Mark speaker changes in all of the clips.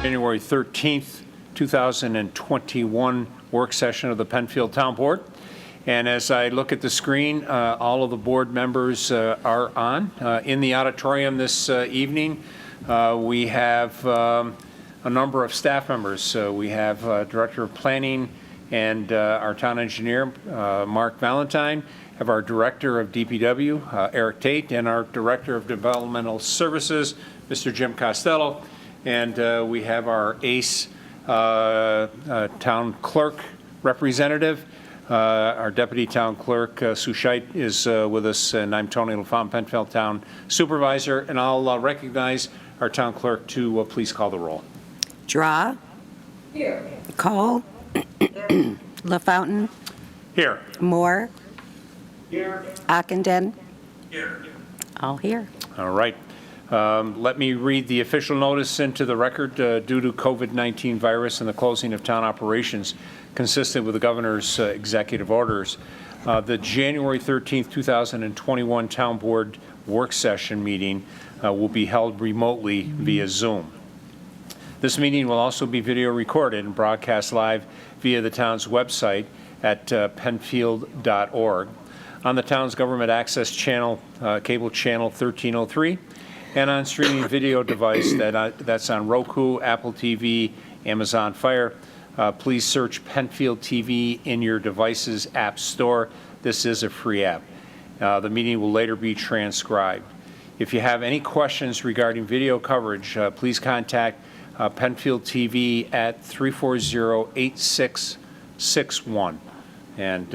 Speaker 1: January 13th, 2021 work session of the Penfield Town Board. And as I look at the screen, all of the board members are on. In the auditorium this evening, we have a number of staff members. We have Director of Planning and our town engineer, Mark Valentine, have our Director of DPW, Eric Tate, and our Director of Developmental Services, Mr. Jim Costello. And we have our ACE town clerk representative. Our deputy town clerk, Sue Scheit, is with us, and I'm Tony LaFountain, Penfield Town Supervisor. And I'll recognize our town clerk to please call the roll.
Speaker 2: Draw.
Speaker 3: Here.
Speaker 2: Cole. LaFountain.
Speaker 1: Here.
Speaker 2: Moore.
Speaker 3: Here.
Speaker 2: Ockenden.
Speaker 3: Here.
Speaker 2: All here.
Speaker 1: All right. Let me read the official notice into the record. Due to COVID-19 virus and the closing of town operations consistent with the governor's executive orders, the January 13th, 2021 Town Board work session meeting will be held remotely via Zoom. This meeting will also be video recorded and broadcast live via the town's website at penfield.org, on the town's government access channel, cable channel 1303, and on streaming video device that's on Roku, Apple TV, Amazon Fire. Please search Penfield TV in your device's app store. This is a free app. The meeting will later be transcribed. If you have any questions regarding video coverage, please contact Penfield TV at 340-8661. And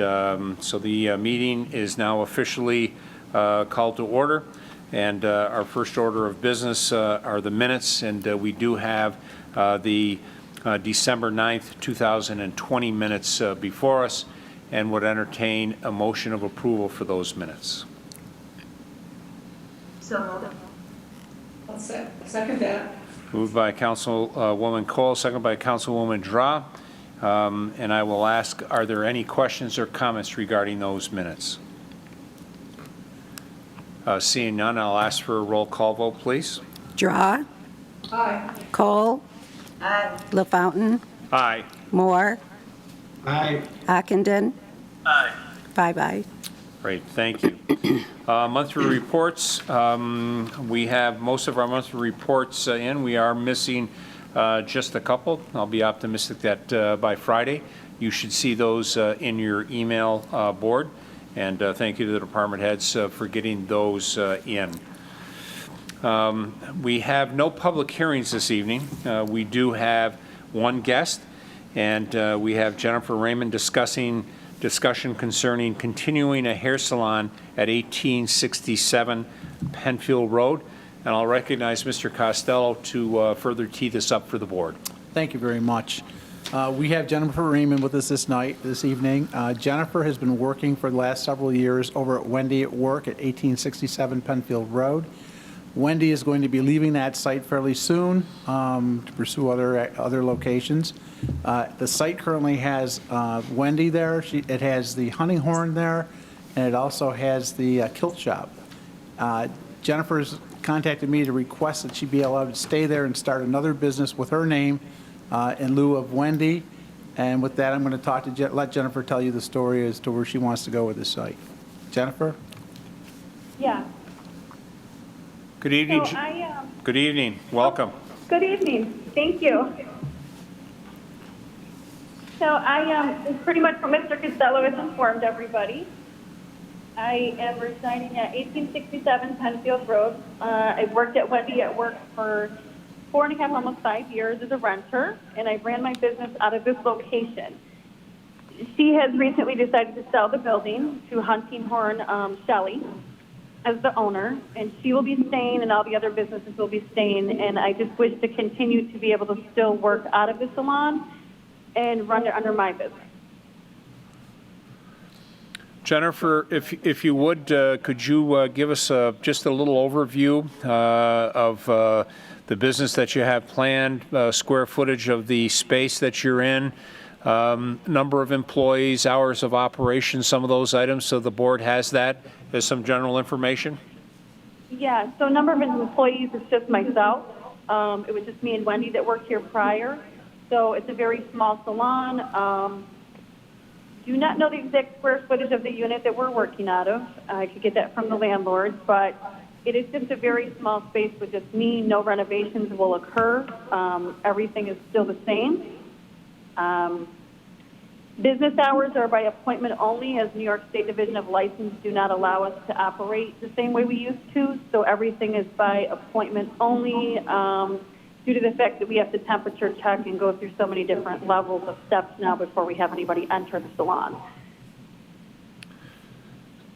Speaker 1: so the meeting is now officially called to order. And our first order of business are the minutes, and we do have the December 9th, 2020 minutes before us, and would entertain a motion of approval for those minutes.
Speaker 3: So moved. I'll second that.
Speaker 1: Moved by Councilwoman Cole, second by Councilwoman Draw. And I will ask, are there any questions or comments regarding those minutes? Seeing none, I'll ask for a roll call vote, please.
Speaker 2: Draw.
Speaker 3: Aye.
Speaker 2: Cole.
Speaker 3: Aye.
Speaker 2: LaFountain.
Speaker 1: Aye.
Speaker 2: Moore.
Speaker 3: Aye.
Speaker 2: Ockenden.
Speaker 3: Aye.
Speaker 2: 5 ayes.
Speaker 1: Great, thank you. Monthly reports. We have most of our monthly reports in. We are missing just a couple. I'll be optimistic that by Friday you should see those in your email board. And thank you to the department heads for getting those in. We have no public hearings this evening. We do have one guest, and we have Jennifer Raymond discussion concerning continuing a hair salon at 1867 Penfield Road. And I'll recognize Mr. Costello to further tee this up for the board.
Speaker 4: Thank you very much. We have Jennifer Raymond with us this evening. Jennifer has been working for the last several years over at Wendy at Work at 1867 Penfield Road. Wendy is going to be leaving that site fairly soon to pursue other locations. The site currently has Wendy there. It has the hunting horn there, and it also has the kilt shop. Jennifer's contacted me to request that she be allowed to stay there and start another business with her name in lieu of Wendy. And with that, I'm going to let Jennifer tell you the story as to where she wants to go with the site. Jennifer?
Speaker 5: Yeah.
Speaker 1: Good evening.
Speaker 5: So
Speaker 1: good evening. Welcome.
Speaker 5: Good evening. Thank you. So I pretty much what Mr. Costello has informed everybody. I am residing at 1867 Penfield Road. I worked at Wendy at Work for 4.5, almost 5 years as a renter, and I ran my business out of this location. She has recently decided to sell the building to Hunting Horn Shelley as the owner, and she will be staying, and all the other businesses will be staying, and I just wish to continue to be able to still work out of the salon and run it under my business.
Speaker 1: Jennifer, if you would, could you give us just a little overview of the business that you have planned, square footage of the space that you're in, number of employees, hours of operation, some of those items, so the board has that as some general information?
Speaker 5: Yeah, so number of employees is just myself. It was just me and Wendy that worked here prior. So it's a very small salon. Do not know the exact square footage of the unit that we're working out of. I could get that from the landlord, but it is just a very small space with just me. No renovations will occur. Everything is still the same. Business hours are by appointment only, as New York State Division of License do not allow us to operate the same way we used to. So everything is by appointment only, due to the fact that we have to temperature check and go through so many different levels of steps now before we have anybody enter the salon.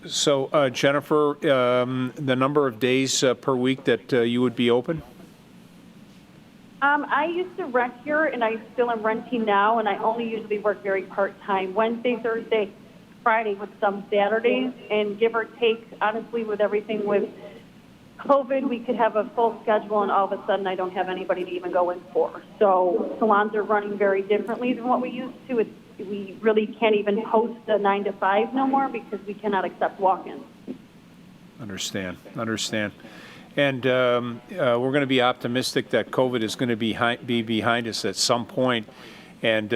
Speaker 1: So, Jennifer, the number of days per week that you would be open?
Speaker 5: I used to rent here, and I still am renting now, and I only usually work very part-time, Wednesday, Thursday, Friday, with some Saturdays, and give or take, honestly, with everything with COVID, we could have a full schedule, and all of a sudden I don't have anybody to even go in for. So salons are running very differently than what we used to. We really can't even post a 9 to 5 no more because we cannot accept walk-ins.
Speaker 1: Understand. And we're going to be optimistic that COVID is going to be behind us at some point. And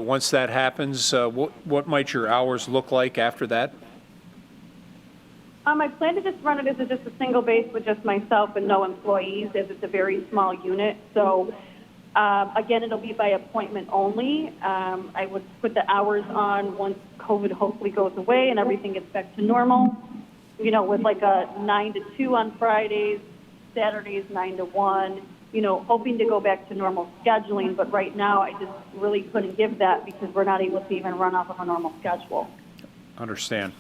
Speaker 1: once that happens, what might your hours look like after that?
Speaker 5: I plan to just run it as just a single base with just myself and no employees, as it's a very small unit. So again, it'll be by appointment only. I would put the hours on once COVID hopefully goes away and everything gets back to normal. You know, with like a 9 to 2 on Fridays, Saturdays 9 to 1. You know, hoping to go back to normal scheduling. But right now, I just really couldn't give that because we're not able to even run off of a normal schedule.
Speaker 1: Understand.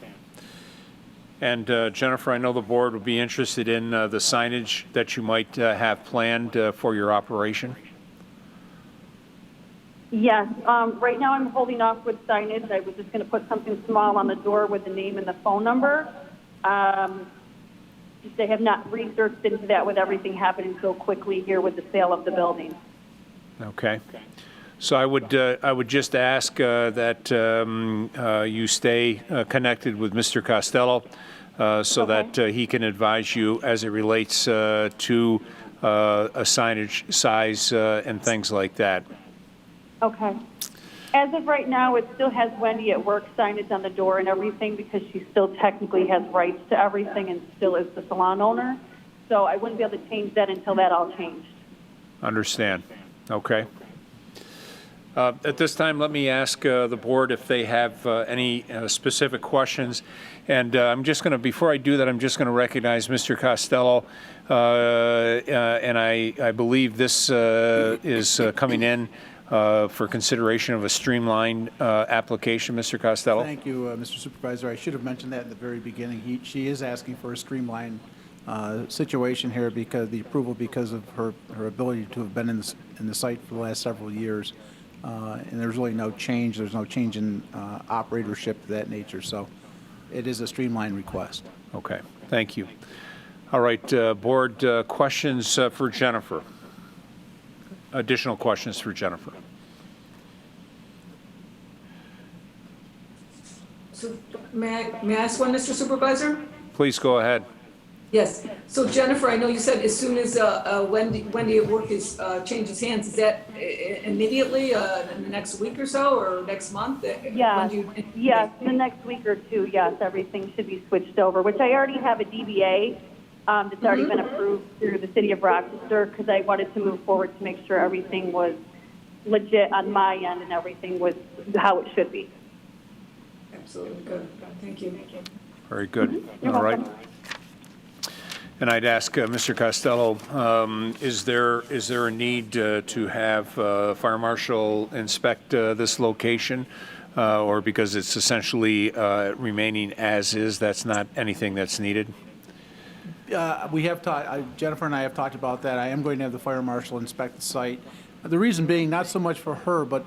Speaker 1: And Jennifer, I know the board would be interested in the signage that you might have planned for your operation.
Speaker 5: Yes. Right now I'm holding off with signage. I was just going to put something small on the door with the name and the phone number. They have not researched into that with everything happening so quickly here with the sale of the building.
Speaker 1: Okay. So I would just ask that you stay connected with Mr. Costello so that he can advise you as it relates to a signage size and things like that.
Speaker 5: Okay. As of right now, it still has Wendy at work signage on the door and everything because she still technically has rights to everything and still is the salon owner. So I wouldn't be able to change that until that all changed.
Speaker 1: Understand. Okay. At this time, let me ask the board if they have any specific questions. And I'm just going to, before I do that, I'm just going to recognize Mr. Costello. And I believe this is coming in for consideration of a streamlined application, Mr. Costello.
Speaker 4: Thank you, Mr. Supervisor. I should have mentioned that at the very beginning. She is asking for a streamlined situation here because the approval because of her ability to have been in the site for the last several years. And there's really no change. There's no change in operatorship of that nature. So it is a streamlined request.
Speaker 1: Okay, thank you. All right, board questions for Jennifer. Additional questions for Jennifer.
Speaker 3: So may I ask one, Mr. Supervisor?
Speaker 1: Please go ahead.
Speaker 3: Yes. So Jennifer, I know you said as soon as Wendy at work changes hands, is that immediately in the next week or so or next month?
Speaker 5: Yes, yes, in the next week or two, yes, everything should be switched over, which I already have a DBA that's already been approved through the city of Rochester because I wanted to move forward to make sure everything was legit on my end and everything was how it should be.
Speaker 3: Absolutely. Good. Thank you.
Speaker 1: Very good.
Speaker 5: You're
Speaker 1: All right.
Speaker 5: welcome.
Speaker 1: And I'd ask Mr. Costello, is there a need to have fire marshal inspect this location, or because it's essentially remaining as is, that's not anything that's needed?
Speaker 4: We have talked, Jennifer and I have talked about that. I am going to have the fire marshal inspect the site. The reason being, not so much for her, but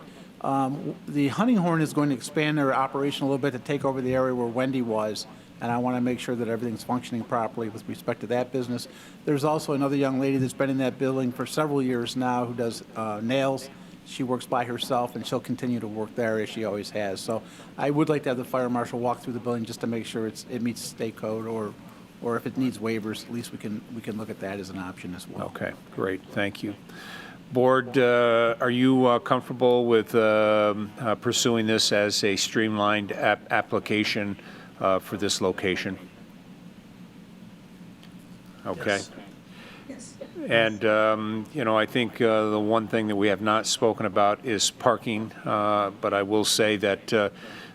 Speaker 4: the Hunting Horn is going to expand their operation a little bit to take over the area where Wendy was, and I want to make sure that everything's functioning properly with respect to that business. There's also another young lady that's been in that building for several years now who does nails. She works by herself, and she'll continue to work there as she always has. So I would like to have the fire marshal walk through the building just to make sure it meets state code or or if it needs waivers, at least we can look at that as an option as well.
Speaker 1: Okay, great, thank you. Board, are you comfortable with pursuing this as a streamlined application for this location? Okay.
Speaker 3: Yes.
Speaker 1: And, I think the one thing that we have not spoken about is parking, but I will say that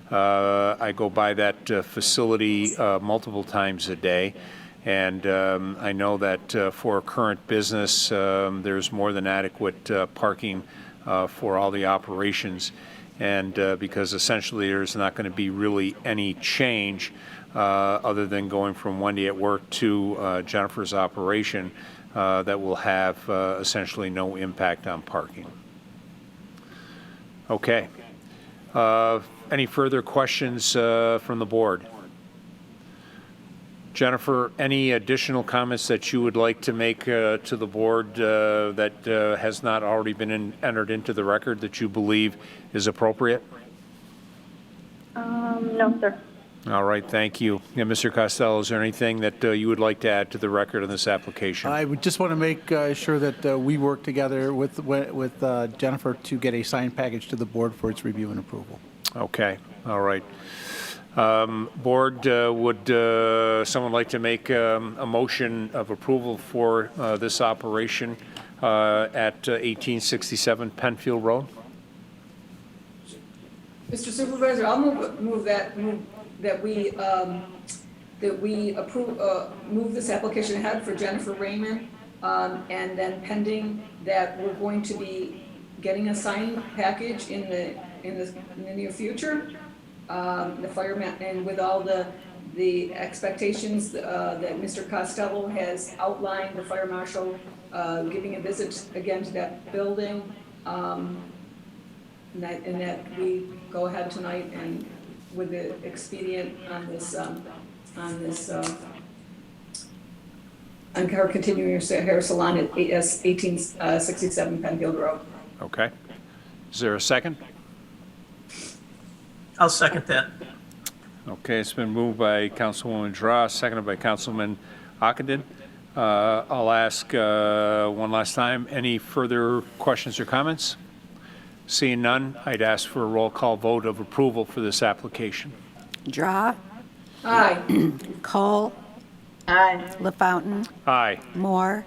Speaker 1: I go by that facility multiple times a day, and I know that for current business, there's more than adequate parking for all the operations, and because essentially there's not going to be really any change other than going from Wendy at work to Jennifer's operation, that will have essentially no impact on parking. Okay. Any further questions from the board? Jennifer, any additional comments that you would like to make to the board that has not already been entered into the record that you believe is appropriate?
Speaker 5: No, sir.
Speaker 1: All right, thank you. Yeah, Mr. Costello, is there anything that you would like to add to the record on this application?
Speaker 4: I would just want to make sure that we work together with Jennifer to get a signed package to the board for its review and approval.
Speaker 1: Okay, all right. Board, would someone like to make a motion of approval for this operation at 1867 Penfield Road?
Speaker 3: Mr. Supervisor, I'll move that we approve, move this application ahead for Jennifer Raymond, and then pending that we're going to be getting a signed package in the near future. The fireman, and with all the expectations that Mr. Costello has outlined, the fire marshal giving a visit again to that building, and that we go ahead tonight and with the expedient on this on her continuing her hair salon at 1867 Penfield Road.
Speaker 1: Okay. Is there a second?
Speaker 6: I'll second that.
Speaker 1: Okay, it's been moved by Councilwoman Dra, seconded by Councilman Ockenden. I'll ask one last time, any further questions or comments? Seeing none, I'd ask for a roll call vote of approval for this application.
Speaker 2: Draw,
Speaker 3: Aye.
Speaker 2: Cole,
Speaker 5: Aye.
Speaker 2: LaFountain,
Speaker 1: Aye.
Speaker 2: Moore,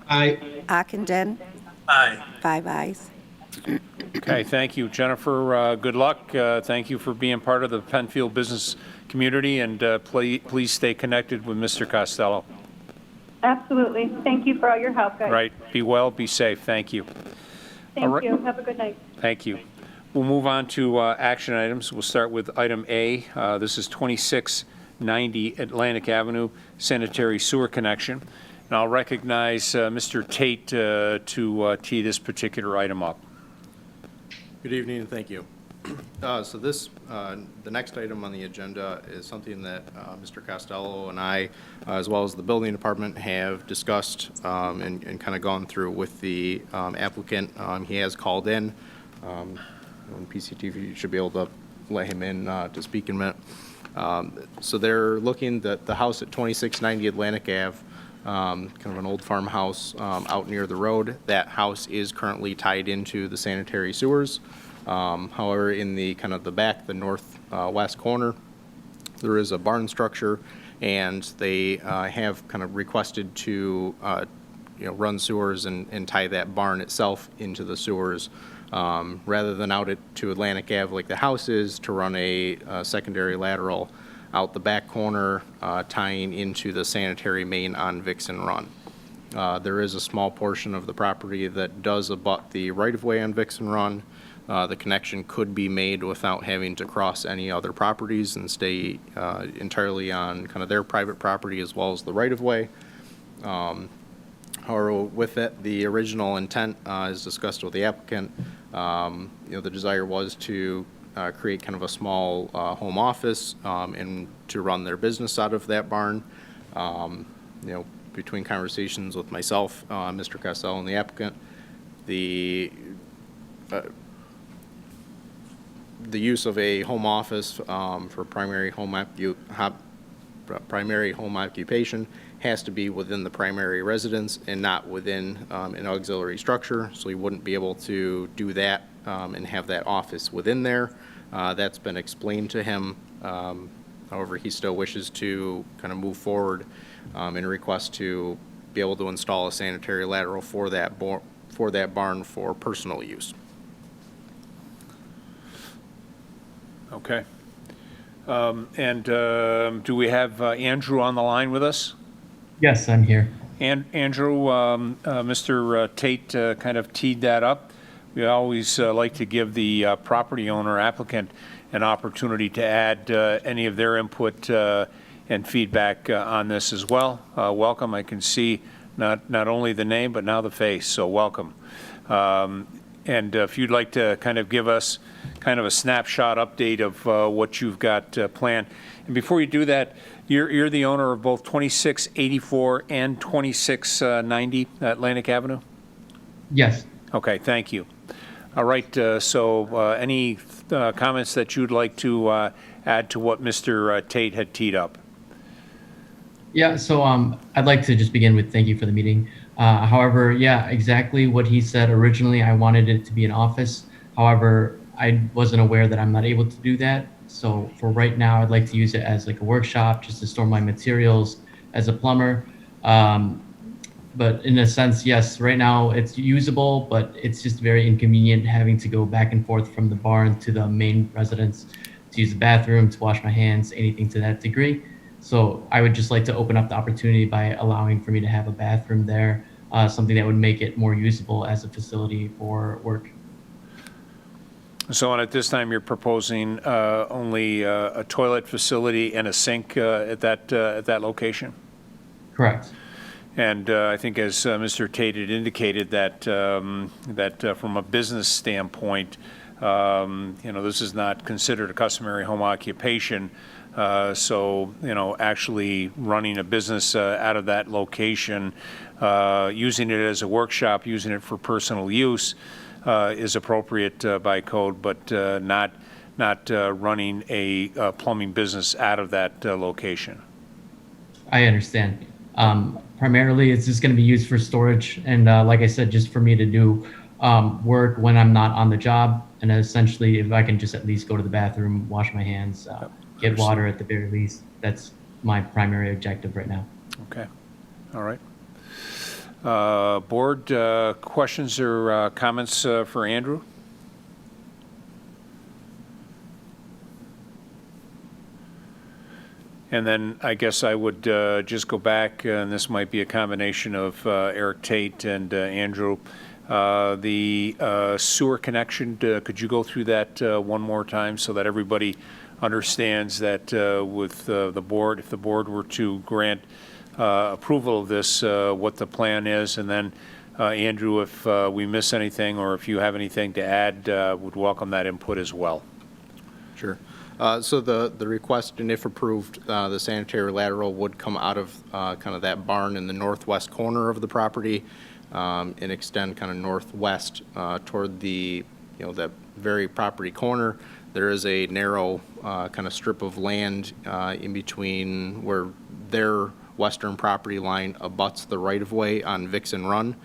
Speaker 6: Aye.
Speaker 2: Ockenden,
Speaker 6: Aye.
Speaker 2: 5 ayes.
Speaker 1: Okay, thank you. Jennifer, good luck. Thank you for being part of the Penfield business community, and please stay connected with Mr. Costello.
Speaker 5: Absolutely. Thank you for all your help, guys.
Speaker 1: Right, be well, be safe. Thank you. All
Speaker 5: Thank
Speaker 1: right.
Speaker 5: you. Have a good night.
Speaker 1: Thank you. We'll move on to action items. We'll start with item A. This is 2690 Atlantic Avenue Sanitary Sewer Connection. And I'll recognize Mr. Tate to tee this particular item up.
Speaker 7: Good evening and thank you. So this, the next item on the agenda is something that Mr. Costello and I, as well as the building department, have discussed and kind of gone through with the applicant. He has called in. On PCTV, you should be able to let him in to speak in a minute. So they're looking at the house at 2690 Atlantic Ave, kind of an old farmhouse out near the road. That house is currently tied into the sanitary sewers. However, in the kind of the back, the northwest corner, there is a barn structure, and they have kind of requested to run sewers and tie that barn itself into the sewers, rather than out it to Atlantic Ave like the house is, to run a secondary lateral out the back corner, tying into the sanitary main on Vixen Run. There is a small portion of the property that does abut the right-of-way on Vixen Run. The connection could be made without having to cross any other properties and stay entirely on kind of their private property as well as the right-of-way. However, with that, the original intent, as discussed with the applicant, the desire was to create kind of a small home office and to run their business out of that barn. Between conversations with myself, Mr. Costello, and the applicant, the use of a home office for primary home primary home occupation has to be within the primary residence and not within an auxiliary structure. So he wouldn't be able to do that and have that office within there. That's been explained to him. However, he still wishes to kind of move forward and request to be able to install a sanitary lateral for that barn for personal use.
Speaker 1: Okay. Do we have Andrew on the line with us?
Speaker 8: Yes, I'm here.
Speaker 1: Andrew, Mr. Tate kind of teed that up. We always like to give the property owner applicant an opportunity to add any of their input and feedback on this as well. Welcome. I can see not only the name, but now the face, so welcome. And if you'd like to kind of give us kind of a snapshot update of what you've got planned. And before you do that, you're the owner of both 2684 and 2690 Atlantic Avenue?
Speaker 8: Yes.
Speaker 1: Okay, thank you. All right, so any comments that you'd like to add to what Mr. Tate had teed up?
Speaker 8: Yeah, so I'd like to just begin with thank you for the meeting. However, yeah, exactly what he said originally. I wanted it to be an office. However, I wasn't aware that I'm not able to do that. So for right now, I'd like to use it as like a workshop just to store my materials as a plumber. But in a sense, yes, right now it's usable, but it's just very inconvenient having to go back and forth from the barn to the main residence to use the bathroom, to wash my hands, anything to that degree. So I would just like to open up the opportunity by allowing for me to have a bathroom there, something that would make it more usable as a facility for work.
Speaker 1: So and at this time, you're proposing only a toilet facility and a sink at that location?
Speaker 8: Correct.
Speaker 1: And I think as Mr. Tate had indicated that from a business standpoint, this is not considered a customary home occupation. So, actually running a business out of that location, using it as a workshop, using it for personal use is appropriate by code, but not running a plumbing business out of that location.
Speaker 8: I understand. Primarily, it's just going to be used for storage. And like I said, just for me to do work when I'm not on the job. And essentially, if I can just at least go to the bathroom, wash my hands, get water at the very least, that's my primary objective right now.
Speaker 1: Okay. All right. Board, questions or comments for Andrew? And then I guess I would just go back, and this might be a combination of Eric Tate and Andrew. The sewer connection, could you go through that one more time so that everybody understands that with the board, if the board were to grant approval of this, what the plan is, and then Andrew, if we miss anything or if you have anything to add, would welcome that input as well.
Speaker 7: Sure. So the request, and if approved, the sanitary lateral would come out of kind of that barn in the northwest corner of the property and extend kind of northwest toward the, that very property corner. There is a narrow kind of strip of land in between where their western property line abuts the right-of-way on Vixen Run.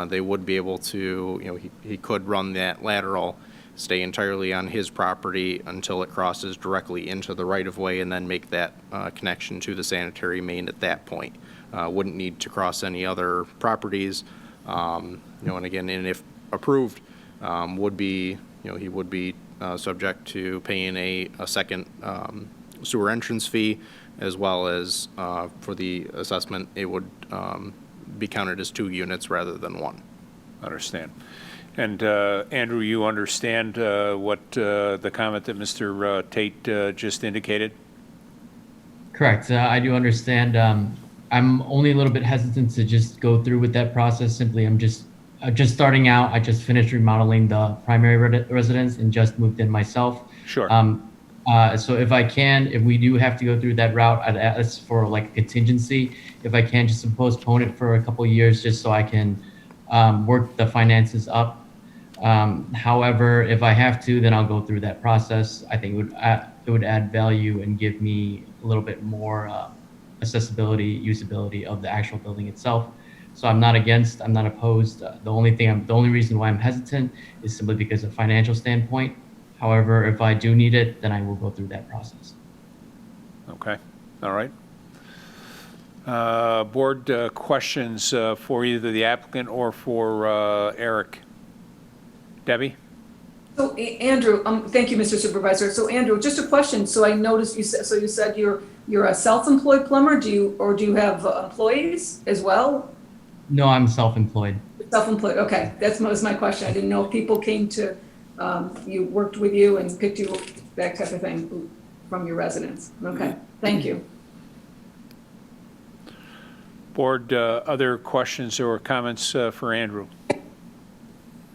Speaker 7: They would be able to, he could run that lateral, stay entirely on his property until it crosses directly into the right-of-way and then make that connection to the sanitary main at that point. Wouldn't need to cross any other properties. And again, and if approved, would be, he would be subject to paying a second sewer entrance fee, as well as for the assessment, it would be counted as 2 units rather than 1.
Speaker 1: Understand. And Andrew, you understand what the comment that Mr. Tate just indicated?
Speaker 8: Correct. I do understand. I'm only a little bit hesitant to just go through with that process. Simply, I'm just starting out. I just finished remodeling the primary residence and just moved in myself.
Speaker 1: Sure.
Speaker 8: So if we do have to go through that route, I'd ask for like a contingency. If I can, just postpone it for a couple of years, just so I can work the finances up. However, if I have to, then I'll go through that process. I think it would add value and give me a little bit more accessibility, usability of the actual building itself. So I'm not against, I'm not opposed. The only reason why I'm hesitant is simply because of financial standpoint. However, if I do need it, then I will go through that process.
Speaker 1: Okay, all right. Board questions for either the applicant or for Eric. Debbie?
Speaker 3: So Andrew, thank you, Mr. Supervisor. So Andrew, just a question. So I noticed you said you're a self-employed plumber. Do you have employees as well?
Speaker 8: No, I'm self-employed.
Speaker 3: Self-employed. Okay, that was my question. I didn't know if people came to you, worked with you, and picked you, that type of thing from your residence. Okay, thank you.
Speaker 1: Board, other questions or comments for Andrew?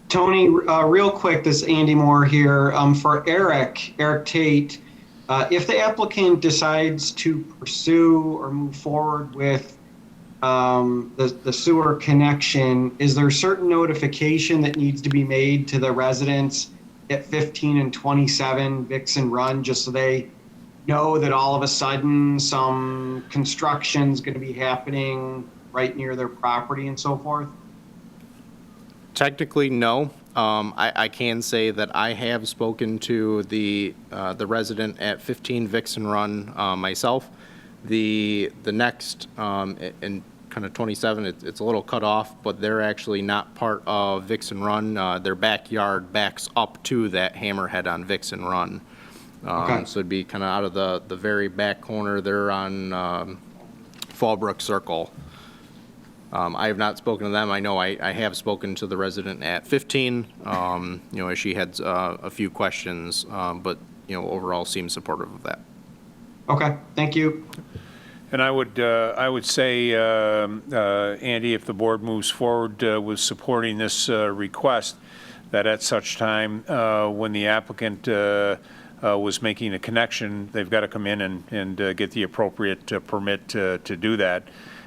Speaker 9: Tony, real quick, this is Andy Moore here. For Eric Tate, if the applicant decides to pursue or move forward with the sewer connection, is there certain notification that needs to be made to the residents at 15 and 27 Vixen Run, just so they know that all of a sudden some construction's going to be happening right near their property and so forth?
Speaker 7: Technically, no. I can say that I have spoken to the resident at 15 Vixen Run myself. The next, in kind of 27, it's a little cut off, but they're actually not part of Vixen Run. Their backyard backs up to that hammerhead on Vixen Run.
Speaker 9: Okay.
Speaker 7: So it'd be kind of out of the very back corner. They're on Fallbrook Circle. I have not spoken to them. I know I have spoken to the resident at 15, as she had a few questions, but, overall seems supportive of that.
Speaker 9: Okay, thank you.
Speaker 1: And I would say, Andy, if the board moves forward with supporting this request, that at such time when the applicant was making a connection, they've got to come in and get the appropriate permit to do that.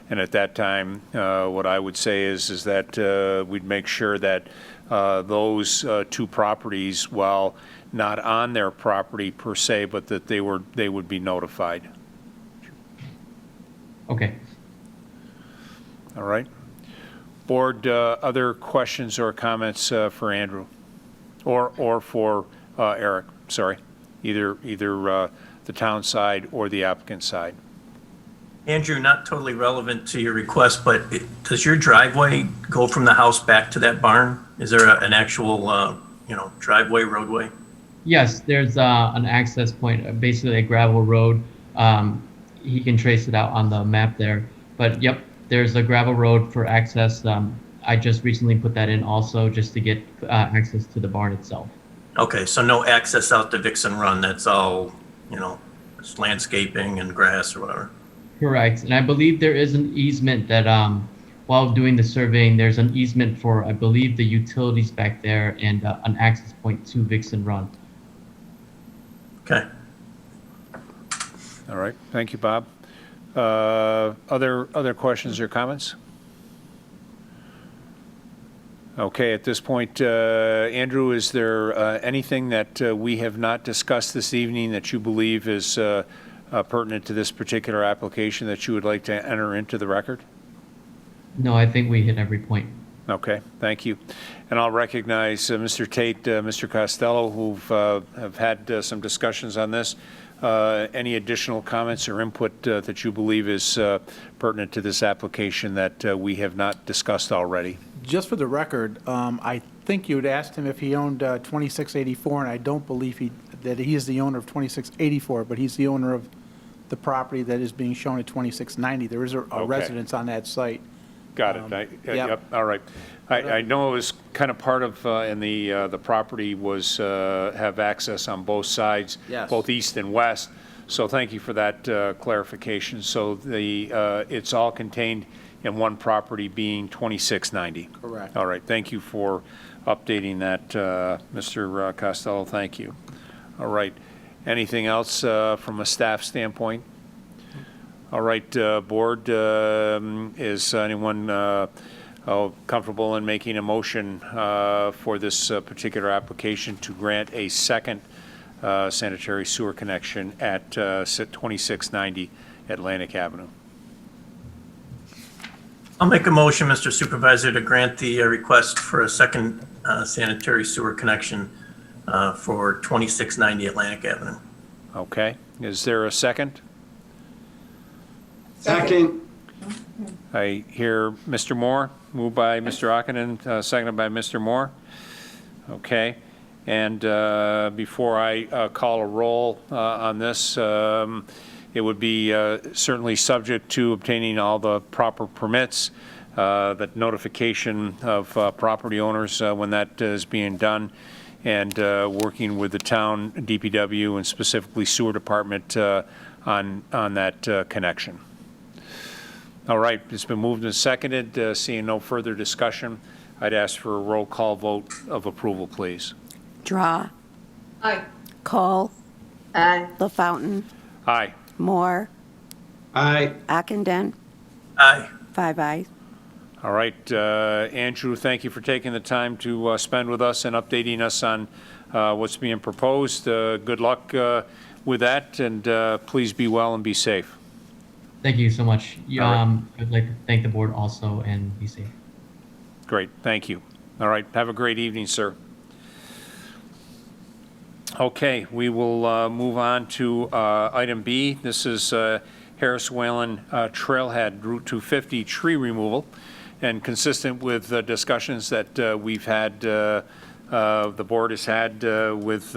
Speaker 1: And at that time, what I would say is that we'd make sure that those two properties, while not on their property per se, but that they would be notified.
Speaker 8: Okay.
Speaker 1: All right. Board, other questions or comments for Andrew, or for Eric? Sorry, either the town side or the applicant side.
Speaker 6: Andrew, not totally relevant to your request, but does your driveway go from the house back to that barn? Is there an actual, driveway, roadway?
Speaker 8: Yes, there's an access point, basically a gravel road. He can trace it out on the map there. But yep, there's a gravel road for access. I just recently put that in also just to get access to the barn itself.
Speaker 6: Okay, so no access out to Vixen Run. That's all, it's landscaping and grass or whatever.
Speaker 8: Correct. And I believe there is an easement that while doing the surveying, there's an easement for, I believe, the utilities back there and an access point to Vixen Run.
Speaker 6: Okay.
Speaker 1: All right. Thank you, Bob. Other questions or comments? Okay. At this point, Andrew, is there anything that we have not discussed this evening that you believe is pertinent to this particular application that you would like to enter into the record?
Speaker 8: No, I think we hit every point.
Speaker 1: Okay, thank you. And I'll recognize Mr. Tate, Mr. Costello, who have had some discussions on this. Any additional comments or input that you believe is pertinent to this application that we have not discussed already?
Speaker 4: Just for the record, I think you had asked him if he owned 2684, and I don't believe that he is the owner of 2684, but he's the owner of the property that is being shown at 2690. There is a residence on that site.
Speaker 1: Got it.
Speaker 4: Yep.
Speaker 1: All right. I know it was kind of part of, and the property was have access on both sides,
Speaker 4: Yes.
Speaker 1: both east and west. So thank you for that clarification. So it's all contained in one property being 2690.
Speaker 4: Correct.
Speaker 1: All right. Thank you for updating that, Mr. Costello. Thank you. All right. Anything else from a staff standpoint? All right, board, is anyone comfortable in making a motion for this particular application to grant a second sanitary sewer connection at 2690 Atlantic Avenue.
Speaker 6: I'll make a motion, Mr. Supervisor, to grant the request for a second sanitary sewer connection for 2690 Atlantic Avenue.
Speaker 1: Okay, is there a second?
Speaker 9: Second.
Speaker 1: I hear Mr. Moore, moved by Mr. Ockenden, seconded by Mr. Moore. Okay, and before I call a roll on this, it would be certainly subject to obtaining all the proper permits, that notification of property owners when that is being done, and working with the town DPW and specifically sewer department on that connection. All right, it's been moved and seconded. Seeing no further discussion, I'd ask for a roll call vote of approval, please.
Speaker 2: Draw,
Speaker 3: Aye.
Speaker 2: Cole,
Speaker 3: Aye.
Speaker 2: LaFountain,
Speaker 1: Aye.
Speaker 2: Moore,
Speaker 9: Aye.
Speaker 2: Ockenden,
Speaker 6: Aye.
Speaker 2: 5 ayes.
Speaker 1: All right, Andrew, thank you for taking the time to spend with us and updating us on what's being proposed. Good luck with that, and please be well and be safe.
Speaker 8: Thank you so much.
Speaker 1: All right.
Speaker 8: I'd like to thank the board also and be safe.
Speaker 1: Great, thank you. All right, have a great evening, sir. Okay, we will move on to item B. This is Harris-Whalen Trailhead Route 250 tree removal, and consistent with discussions that we've had, the board has had with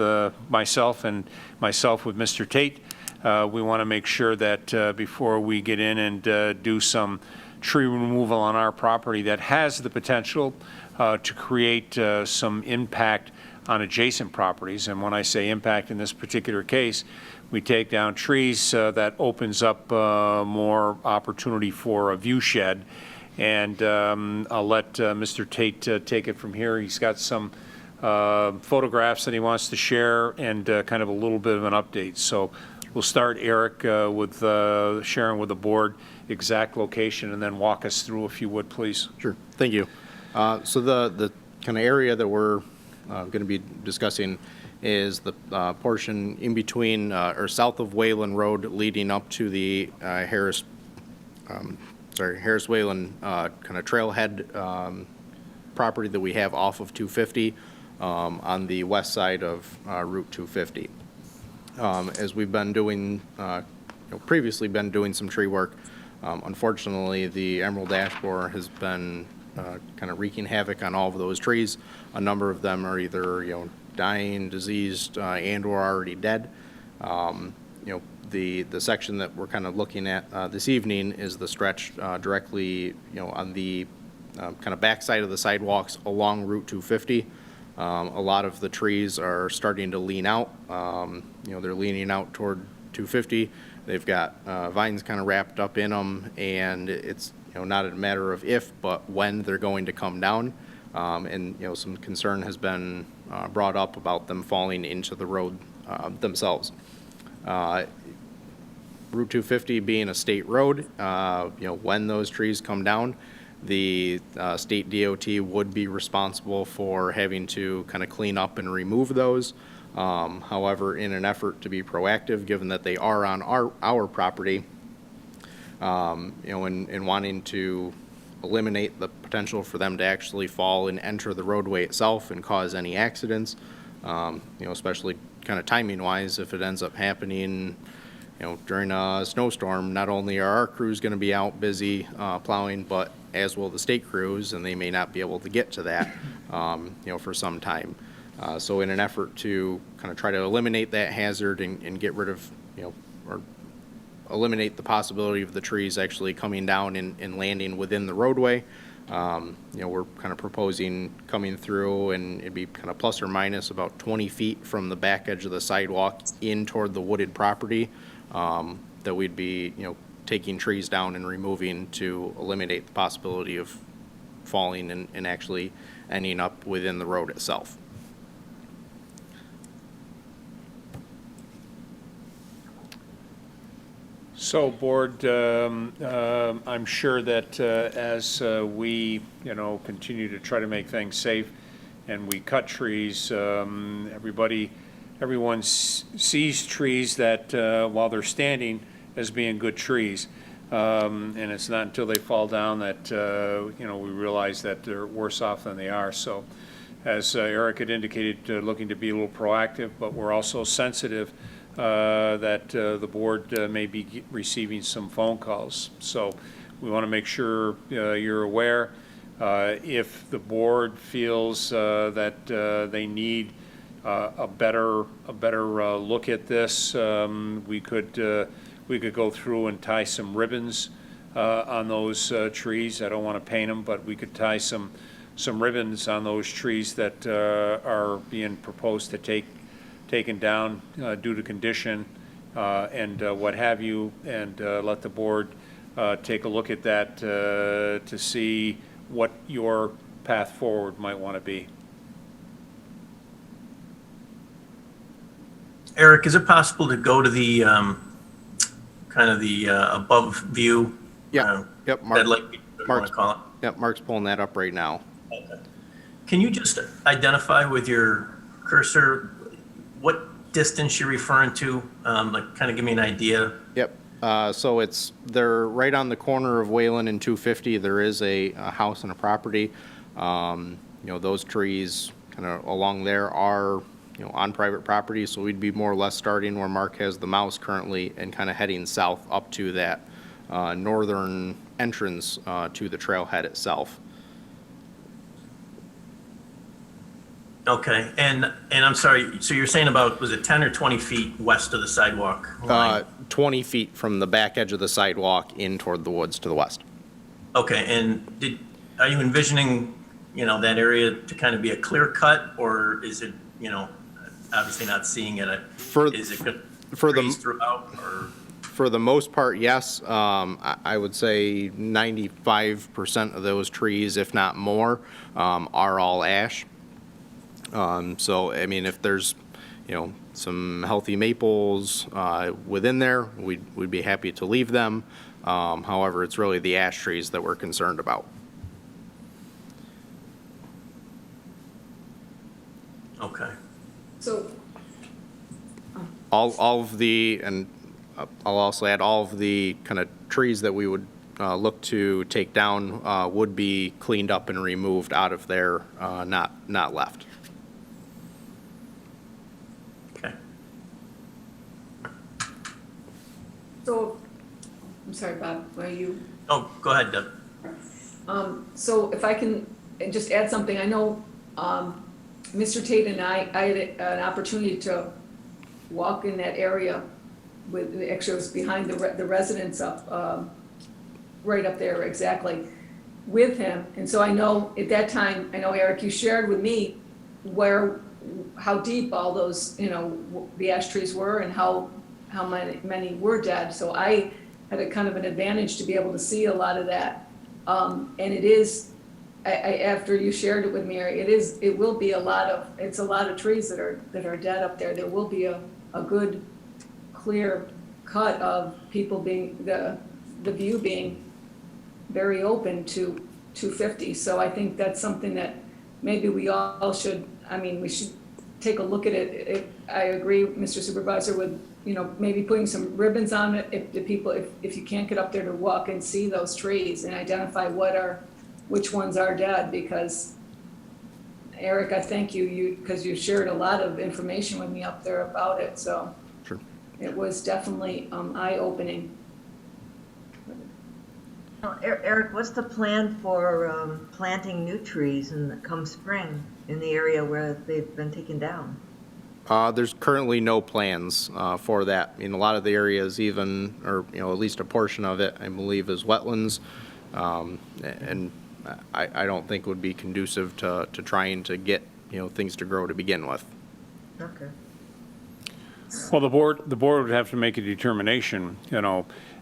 Speaker 1: myself with Mr. Tate. We want to make sure that before we get in and do some tree removal on our property that has the potential to create some impact on adjacent properties. And when I say impact in this particular case, we take down trees that opens up more opportunity for a view shed. And I'll let Mr. Tate take it from here. He's got some photographs that he wants to share and kind of a little bit of an update. So we'll start, Eric, with sharing with the board exact location, and then walk us through, if you would, please.
Speaker 7: Sure, thank you. So the kind of area that we're going to be discussing is the portion in between or south of Whalen Road leading up to the Harris-Whalen kind of trailhead property that we have off of 250 on the west side of Route 250. As we've been doing, previously been doing some tree work, unfortunately the emerald ash borer has been kind of wreaking havoc on all of those trees. A number of them are either dying, diseased, and or already dead. The section that we're kind of looking at this evening is the stretch directly on the kind of backside of the sidewalks along Route 250. A lot of the trees are starting to lean out. They're leaning out toward 250. They've got vines kind of wrapped up in them, and it's not a matter of if, but when they're going to come down. And some concern has been brought up about them falling into the road themselves. Route 250 being a state road, when those trees come down, the state DOT would be responsible for having to kind of clean up and remove those. However, in an effort to be proactive, given that they are on our property, and wanting to eliminate the potential for them to actually fall and enter the roadway itself and cause any accidents, especially kind of timing-wise, if it ends up happening, during a snowstorm, not only are our crews going to be out busy plowing, but as will the state crews, and they may not be able to get to that, for some time. So in an effort to kind of try to eliminate that hazard and get rid of, or eliminate the possibility of the trees actually coming down and landing within the roadway, we're kind of proposing coming through, and it'd be kind of plus or minus about 20 feet from the back edge of the sidewalk in toward the wooded property, that we'd be, taking trees down and removing to eliminate the possibility of falling and actually ending up within the road itself.
Speaker 1: So, board, I'm sure that as we, continue to try to make things safe and we cut trees, everybody everyone sees trees that, while they're standing, as being good trees. And it's not until they fall down that, we realize that they're worse off than they are. So as Eric had indicated, looking to be a little proactive, but we're also sensitive that the board may be receiving some phone calls. So we want to make sure you're aware. If the board feels that they need a better look at this, we could go through and tie some ribbons on those trees. I don't want to paint them, but we could tie some ribbons on those trees that are being proposed to taken down due to condition and what have you, and let the board take a look at that to see what your path forward might want to be.
Speaker 6: Eric, is it possible to go to the kind of the above view?
Speaker 7: Yeah, yep, Mark.
Speaker 6: Bed light, whatever you want to call it.
Speaker 7: Yep, Mark's pulling that up right now.
Speaker 6: Okay. Can you just identify with your cursor what distance you're referring to? Like, kind of give me an idea.
Speaker 7: Yep. So they're right on the corner of Whalen and 250. There is a house and a property. Those trees kind of along there are, on private property. So we'd be more or less starting where Mark has the mouse currently and kind of heading south up to that northern entrance to the trailhead itself.
Speaker 6: Okay, and I'm sorry, so you're saying about, was it 10 or 20 feet west of the sidewalk line?
Speaker 7: 20 feet from the back edge of the sidewalk in toward the woods to the west.
Speaker 6: Okay, and are you envisioning, that area to kind of be a clear cut, or is it, obviously not seeing it, is it good trees throughout, or?
Speaker 7: For the most part, yes. I would say 95% of those trees, if not more, are all ash. So, I mean, if there's, some healthy maples within there, we'd be happy to leave them. However, it's really the ash trees that we're concerned about.
Speaker 6: Okay.
Speaker 3: So,
Speaker 7: All of the, and I'll also add, all of the kind of trees that we would look to take down would be cleaned up and removed out of there, not left.
Speaker 6: Okay.
Speaker 3: so, I'm sorry, Bob, were you?
Speaker 6: Oh, go ahead, Deb.
Speaker 3: So if I can just add something, I know Mr. Tate and I had an opportunity to walk in that area with, actually it was behind the residence up, right up there exactly, with him. And so I know at that time, I know Eric, you shared with me how deep all those, the ash trees were and how many were dead. So I had a kind of an advantage to be able to see a lot of that. And it is, after you shared it with me, it will be it's a lot of trees that are dead up there. There will be a good, clear cut of people being, the view being very open to 250. So I think that's something that maybe we all should, we should take a look at it. I agree, Mr. Supervisor, with, maybe putting some ribbons on it if you can't get up there to walk and see those trees and identify which ones are dead, because Eric, I thank you because you shared a lot of information with me up there about it. So
Speaker 7: Sure.
Speaker 3: It was definitely eye-opening.
Speaker 10: Eric, what's the plan for planting new trees come spring in the area where they've been taken down?
Speaker 7: There's currently no plans for that. A lot of the areas even, or at least a portion of it, I believe, is wetlands, and I don't think would be conducive to trying to get things to grow to begin with.
Speaker 10: Okay.
Speaker 1: Well, the board would have to make a determination,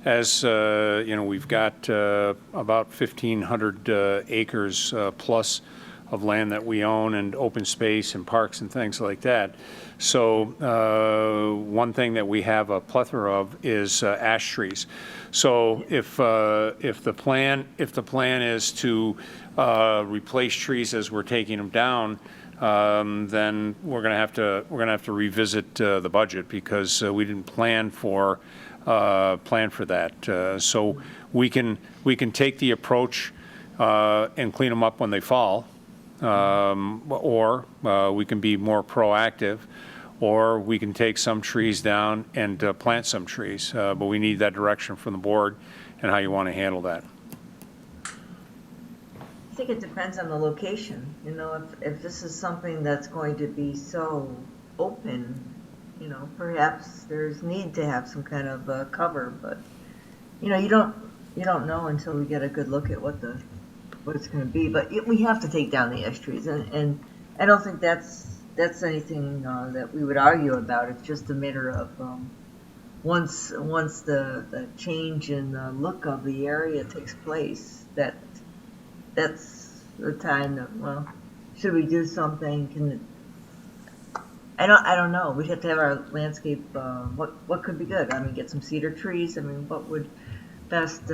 Speaker 1: as, we've got about 1,500 acres plus of land that we own and open space and parks and things like that. So one thing that we have a plethora of is ash trees. So if the plan is to replace trees as we're taking them down, then we're going to have to revisit the budget because we didn't plan for that. So we can take the approach and clean them up when they fall, or we can be more proactive, or we can take some trees down and plant some trees. But we need that direction from the board and how you want to handle that.
Speaker 10: I think it depends on the location. You know, if this is something that's going to be so open, you know, perhaps there's need to have some kind of cover. But you know, you don't know until we get a good look at what it's going to be. But we have to take down the ash trees, and I don't think that's anything that we would argue about. It's just a matter of once the change in the look of the area takes place, that's the time that, well, should we do something? I don't know. We'd have to have our landscape. What could be good? I mean, get some cedar trees. I mean, what would best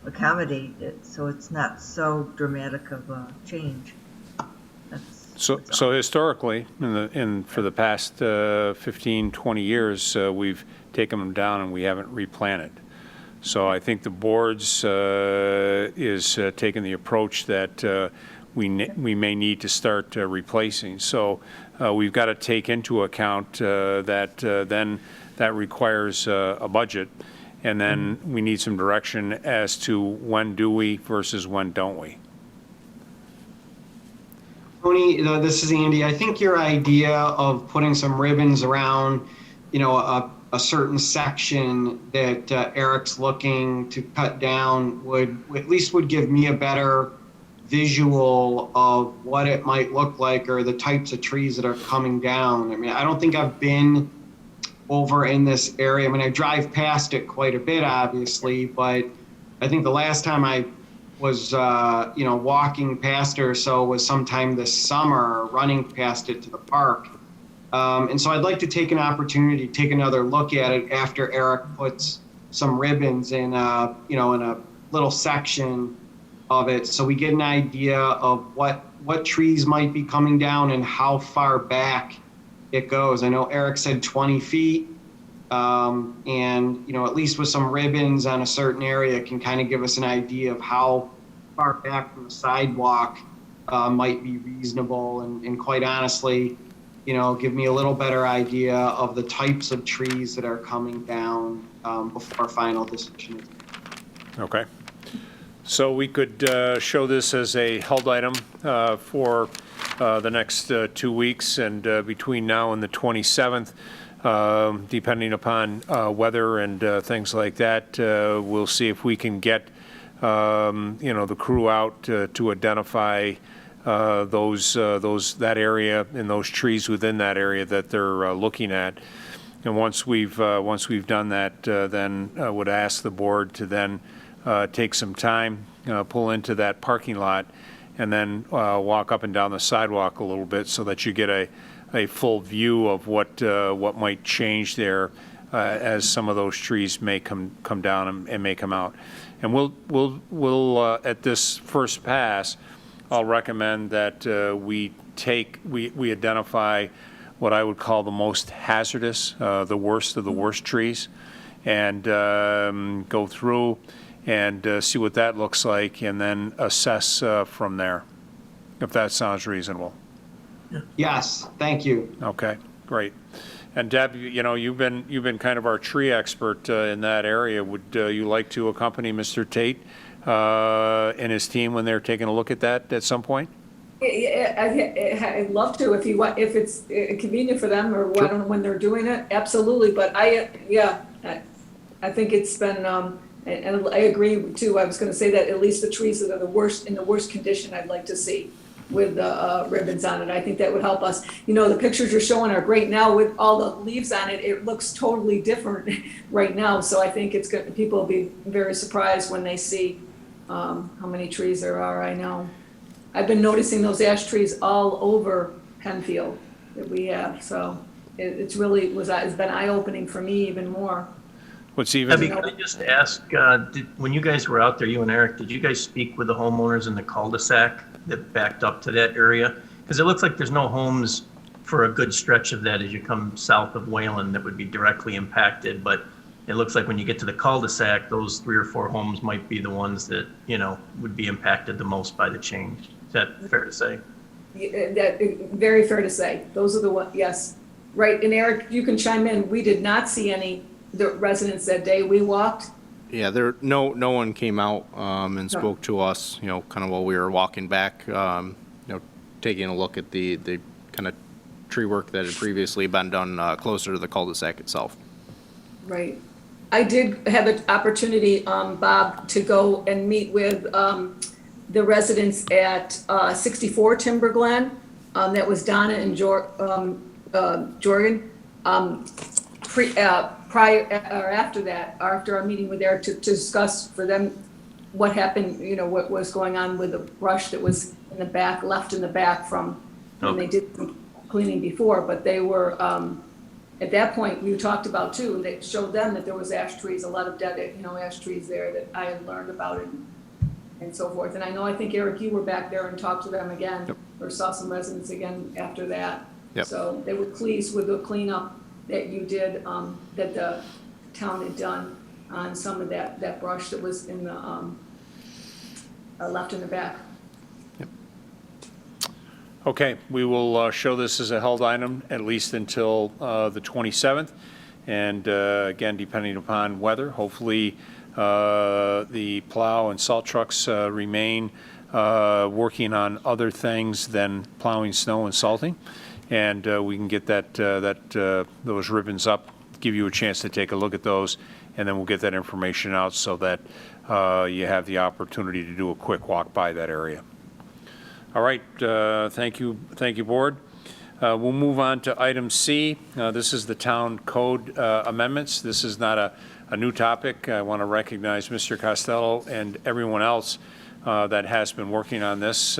Speaker 10: accommodate it so it's not so dramatic of a change.
Speaker 1: So historically, for the past 15, 20 years, we've taken them down and we haven't replanted. So I think the board's is taking the approach that we may need to start replacing. So we've got to take into account that then that requires a budget, and then we need some direction as to when do we versus when don't we.
Speaker 9: Tony, this is Andy. I think your idea of putting some ribbons around, a certain section that Eric's looking to cut down would give me a better visual of what it might look like or the types of trees that are coming down. I mean, I don't think I've been over in this area. I mean, I drive past it quite a bit, obviously, but I think the last time I was, walking past it or so was sometime this summer, running past it to the park. And so I'd like to take an opportunity, take another look at it after Eric puts some ribbons in, in a little section of it, so we get an idea of what trees might be coming down and how far back it goes. I know Eric said 20 feet, and at least with some ribbons on a certain area can kind of give us an idea of how far back from the sidewalk might be reasonable, and quite honestly, give me a little better idea of the types of trees that are coming down before final decision is made.
Speaker 1: Okay. So we could show this as a held item for the next 2 weeks, and between now and the 27th, depending upon weather and things like that, we'll see if we can get the crew out to identify that area and those trees within that area that they're looking at. And once we've done that, then I would ask the board to then take some time, pull into that parking lot, and then walk up and down the sidewalk a little bit so that you get a full view of what might change there as some of those trees may come down and may come out. And we'll at this first pass, I'll recommend that we identify what I would call the most hazardous, the worst of the worst trees, and go through and see what that looks like, and then assess from there, if that sounds reasonable.
Speaker 9: Yes, thank you.
Speaker 1: Okay, great. And Deb, you've been kind of our tree expert in that area. Would you like to accompany Mr. Tate and his team when they're taking a look at that at some point?
Speaker 3: I'd love to if it's convenient for them, or I don't know when they're doing it. Absolutely, but I think it's been. And I agree too. I was going to say that at least the trees that are in the worst condition, I'd like to see with ribbons on it. I think that would help us. The pictures you're showing are great now with all the leaves on it. It looks totally different right now. So I think it's good. People will be very surprised when they see how many trees there are. I know. I've been noticing those ash trees all over Penfield that we have. So it's been eye-opening for me even more.
Speaker 1: What's even?
Speaker 6: Abby, can I just ask, when you guys were out there, you and Eric, did you guys speak with the homeowners in the cul-de-sac that backed up to that area? because it looks like there's no homes for a good stretch of that as you come south of Whalen that would be directly impacted, but it looks like when you get to the cul-de-sac, those 3 or 4 homes might be the ones that, would be impacted the most by the change. Is that fair to say?
Speaker 3: Very fair to say. Those are the ones, yes. Right, and Eric, you can chime in. We did not see the residents that day. We walked.
Speaker 7: Yeah, no one came out and spoke to us, kind of while we were walking back, taking a look at the kind of tree work that had previously been done closer to the cul-de-sac itself.
Speaker 3: Right. I did have an opportunity, Bob, to go and meet with the residents at 64 Timber Glen. That was Donna and Jorgen. After our meeting with Eric, to discuss for them what happened, what was going on with the brush that was in the back, left in the back from when they did some cleaning before. But they were, at that point, we talked about too, and they showed them that there was ash trees, a lot of dead, ash trees there that I had learned about it and so forth. And I think, Eric, you were back there and talked to them again, or saw some residents again after that.
Speaker 7: Yep.
Speaker 3: So they were pleased with the cleanup that you did, that the town had done on some of that brush that was in the, left in the back.
Speaker 1: Okay, we will show this as a held item at least until the 27th. And again, depending upon weather, hopefully the plow and salt trucks remain working on other things than plowing snow and salting. And we can get those ribbons up, give you a chance to take a look at those, and then we'll get that information out so that you have the opportunity to do a quick walk by that area. All right, thank you, Board. We'll move on to item C. This is the town code amendments. This is not a new topic. I want to recognize Mr. Costello and everyone else that has been working on this.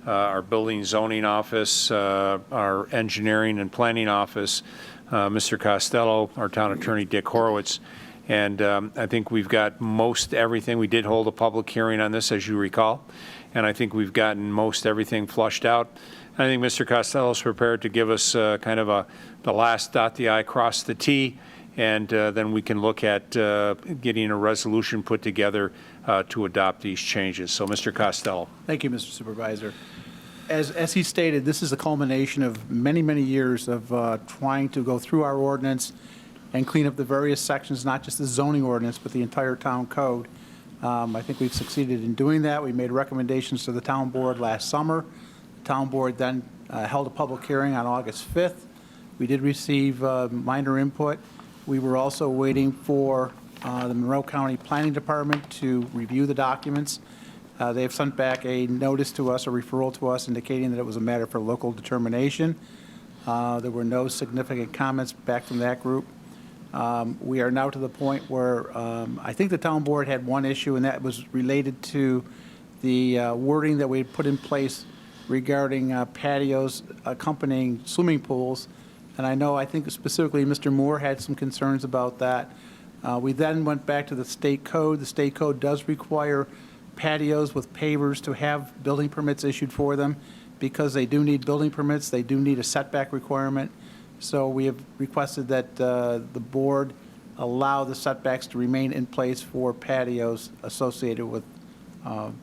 Speaker 1: Our building zoning office, our engineering and planning office, Mr. Costello, our town attorney Dick Horowitz. And I think we've got most everything. We did hold a public hearing on this, as you recall. And I think we've gotten most everything flushed out. I think Mr. Costello is prepared to give us kind of the last dot the I, cross the T, and then we can look at getting a resolution put together to adopt these changes. So, Mr. Costello.
Speaker 4: Thank you, Mr. Supervisor. As he stated, this is a culmination of many, many years of trying to go through our ordinance and clean up the various sections, not just the zoning ordinance, but the entire town code. I think we've succeeded in doing that. We made recommendations to the town board last summer. The town board then held a public hearing on August 5th. We did receive minor input. We were also waiting for the Monroe County Planning Department to review the documents. They have sent back a notice to us, a referral to us, indicating that it was a matter for local determination. There were no significant comments back from that group. We are now to the point where I think the town board had one issue, and that was related to the wording that we had put in place regarding patios accompanying swimming pools. And I think specifically Mr. Moore had some concerns about that. We then went back to the state code. The state code does require patios with pavers to have building permits issued for them because they do need building permits. They do need a setback requirement. So we have requested that the board allow the setbacks to remain in place for patios associated with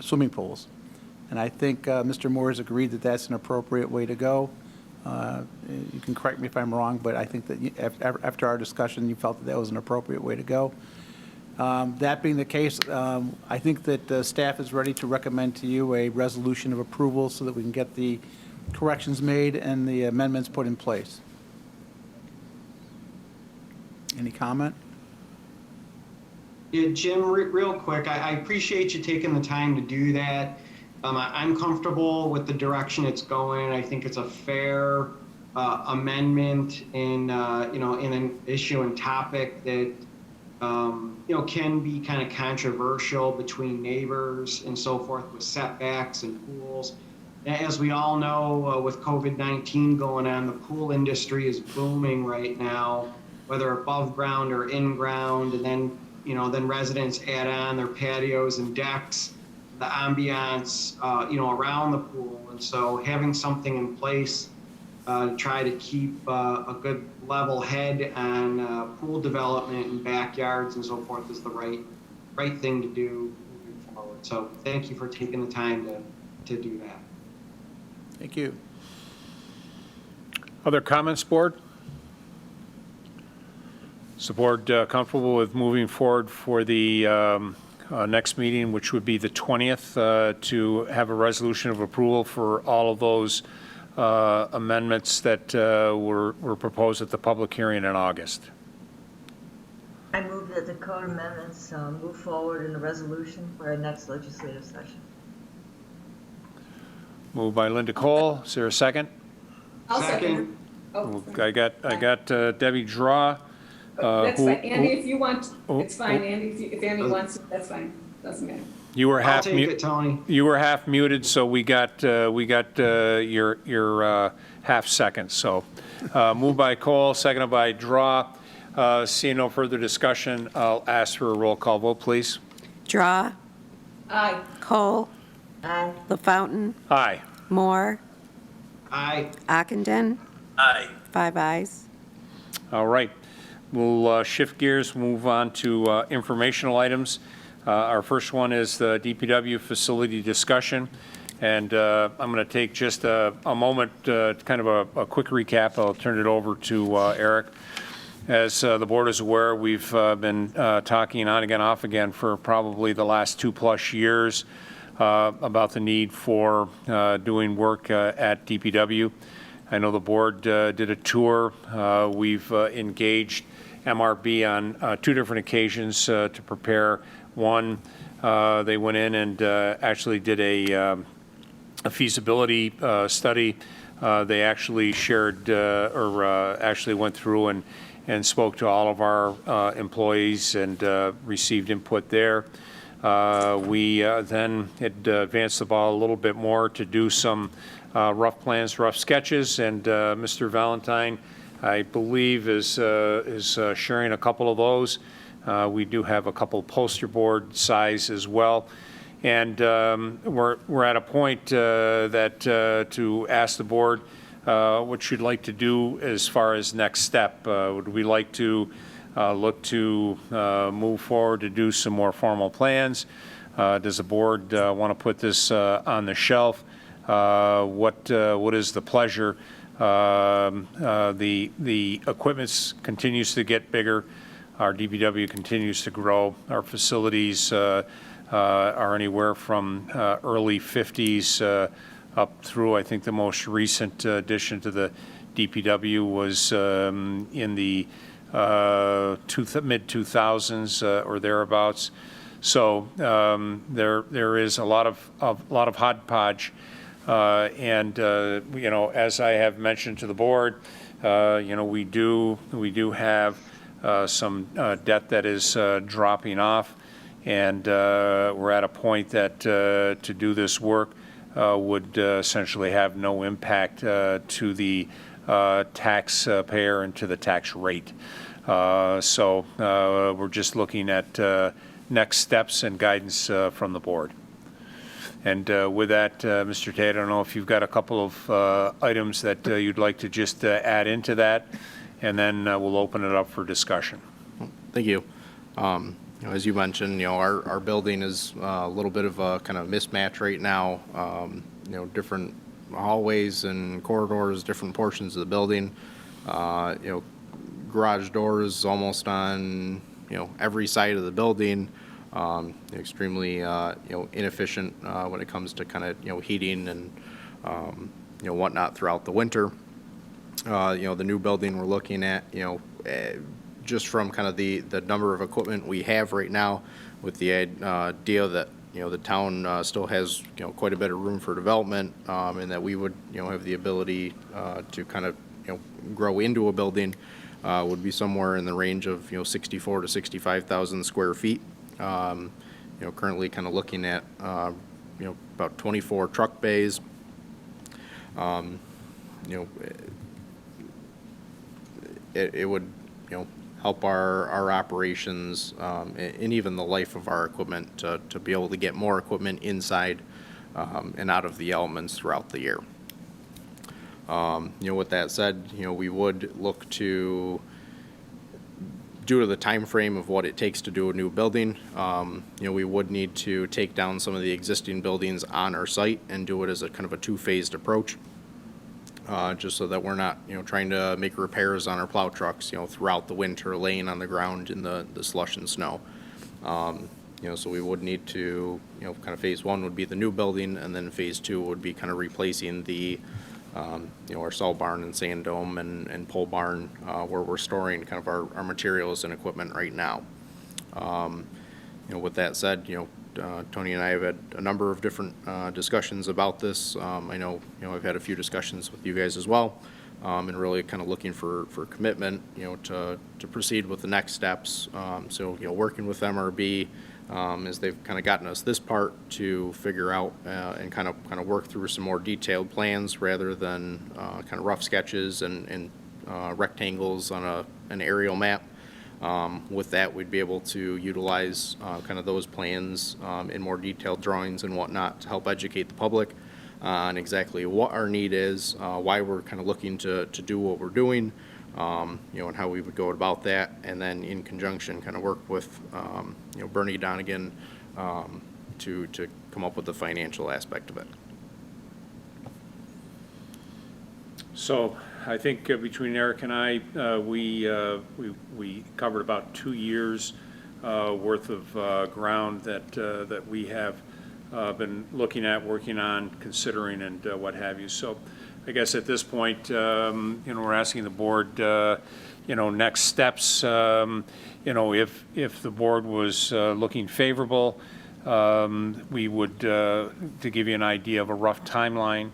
Speaker 4: swimming pools. And I think Mr. Moore has agreed that that's an appropriate way to go. You can correct me if I'm wrong, but I think that after our discussion, you felt that that was an appropriate way to go. That being the case, I think that staff is ready to recommend to you a resolution of approval so that we can get the corrections made and the amendments put in place. Any comment?
Speaker 9: Yeah, Jim, real quick, I appreciate you taking the time to do that. I'm comfortable with the direction it's going. I think it's a fair amendment in an issue and topic that can be kind of controversial between neighbors and so forth with setbacks and pools. As we all know, with COVID-19 going on, the pool industry is booming right now, whether above ground or in ground, and then residents add on their patios and decks. the ambiance, around the pool. And so having something in place to try to keep a good level head on pool development and backyards and so forth is the right thing to do moving forward. So thank you for taking the time to do that.
Speaker 4: Thank you.
Speaker 1: Other comments, board? Is the board comfortable with moving forward for the next meeting, which would be the 20th, to have a resolution of approval for all of those amendments that were proposed at the public hearing in August?
Speaker 10: I move that the code amendments move forward in a resolution for our next legislative session.
Speaker 1: Moved by Linda Cole. Is there a second?
Speaker 3: I'll second. Oh,
Speaker 1: I got Debbie Draw.
Speaker 3: that's
Speaker 1: who-
Speaker 3: fine. Andy, if you want,
Speaker 1: who-
Speaker 3: it's fine. Andy, if Andy wants it, that's fine. Doesn't matter.
Speaker 1: You were
Speaker 9: I'll
Speaker 1: half
Speaker 9: take
Speaker 1: muted.
Speaker 9: it, Tony.
Speaker 1: You were half muted, so we got your half second. So moved by Cole, seconded by Draw. Seeing no further discussion, I'll ask for a roll call vote, please.
Speaker 2: Draw,
Speaker 3: Aye.
Speaker 2: Cole,
Speaker 10: Aye.
Speaker 2: LaFountain,
Speaker 1: Aye.
Speaker 2: Moore,
Speaker 9: Aye.
Speaker 2: Ockenden,
Speaker 6: Aye.
Speaker 2: 5 ayes.
Speaker 1: All right. We'll shift gears, move on to informational items. Our first one is the DPW facility discussion. And I'm going to take just a moment, kind of a quick recap. I'll turn it over to Eric. As the board is aware, we've been talking on again, off again for probably the last 2+ years about the need for doing work at DPW. I know the board did a tour. We've engaged MRB on 2 different occasions to prepare. One, they went in and actually did a feasibility study. They actually shared actually went through and spoke to all of our employees and received input there. We then had advanced the ball a little bit more to do some rough plans, rough sketches, and Mr. Valentine, I believe, is sharing a couple of those. We do have a couple poster board size as well. And we're at a point that to ask the board what you'd like to do as far as next step. Would we like to look to move forward to do some more formal plans? Does the board want to put this on the shelf? What is the pleasure? The equipment continues to get bigger. Our DPW continues to grow. Our facilities are anywhere from early 50s up through, I think the most recent addition to the DPW was in the mid-2000s or thereabouts. So there is a lot of hodgepodge. And as I have mentioned to the board, we do have some debt that is dropping off, and we're at a point that to do this work would essentially have no impact to the taxpayer and to the tax rate. So we're just looking at next steps and guidance from the board. And with that, Mr. Tate, I don't know if you've got a couple of items that you'd like to just add into that, and then we'll open it up for discussion.
Speaker 7: Thank you. As you mentioned, our building is a little bit of a kind of mismatch right now. Different hallways and corridors, different portions of the building. Garage doors almost on every side of the building. Extremely inefficient when it comes to kind of heating and whatnot throughout the winter. The new building we're looking at, just from kind of the number of equipment we have right now, with the idea that the town still has quite a bit of room for development, and that we would have the ability to kind of grow into a building, would be somewhere in the range of 64 to 65,000 square feet. Currently kind of looking at about 24 truck bays. It would help our operations, and even the life of our equipment to be able to get more equipment inside and out of the elements throughout the year. With that said, we would look to, due to the time frame of what it takes to do a new building, we would need to take down some of the existing buildings on our site and do it as a kind of a two-phased approach, just so that we're not, trying to make repairs on our plow trucks, throughout the winter, laying on the ground in the slush and snow. So we would need to, kind of phase one would be the new building, and then phase two would be kind of replacing the our cell barn and sand dome and pole barn, where we're storing kind of our materials and equipment right now. With that said, Tony and I have had a number of different discussions about this. I know, I've had a few discussions with you guys as well, and really kind of looking for commitment, to proceed with the next steps. So, working with MRB, as they've kind of gotten us this part to figure out and kind of work through some more detailed plans rather than kind of rough sketches and rectangles on an aerial map. With that, we'd be able to utilize kind of those plans in more detailed drawings and whatnot to help educate the public on exactly what our need is, why we're kind of looking to do what we're doing, and how we would go about that, and then in conjunction kind of work with, Bernie Donegan to come up with the financial aspect of it.
Speaker 1: So I think between Eric and I, we covered about 2 years worth of ground that we have been looking at, working on, considering, and what have you. So I guess at this point, we're asking the board, next steps. If the board was looking favorable, we would, to give you an idea of a rough timeline,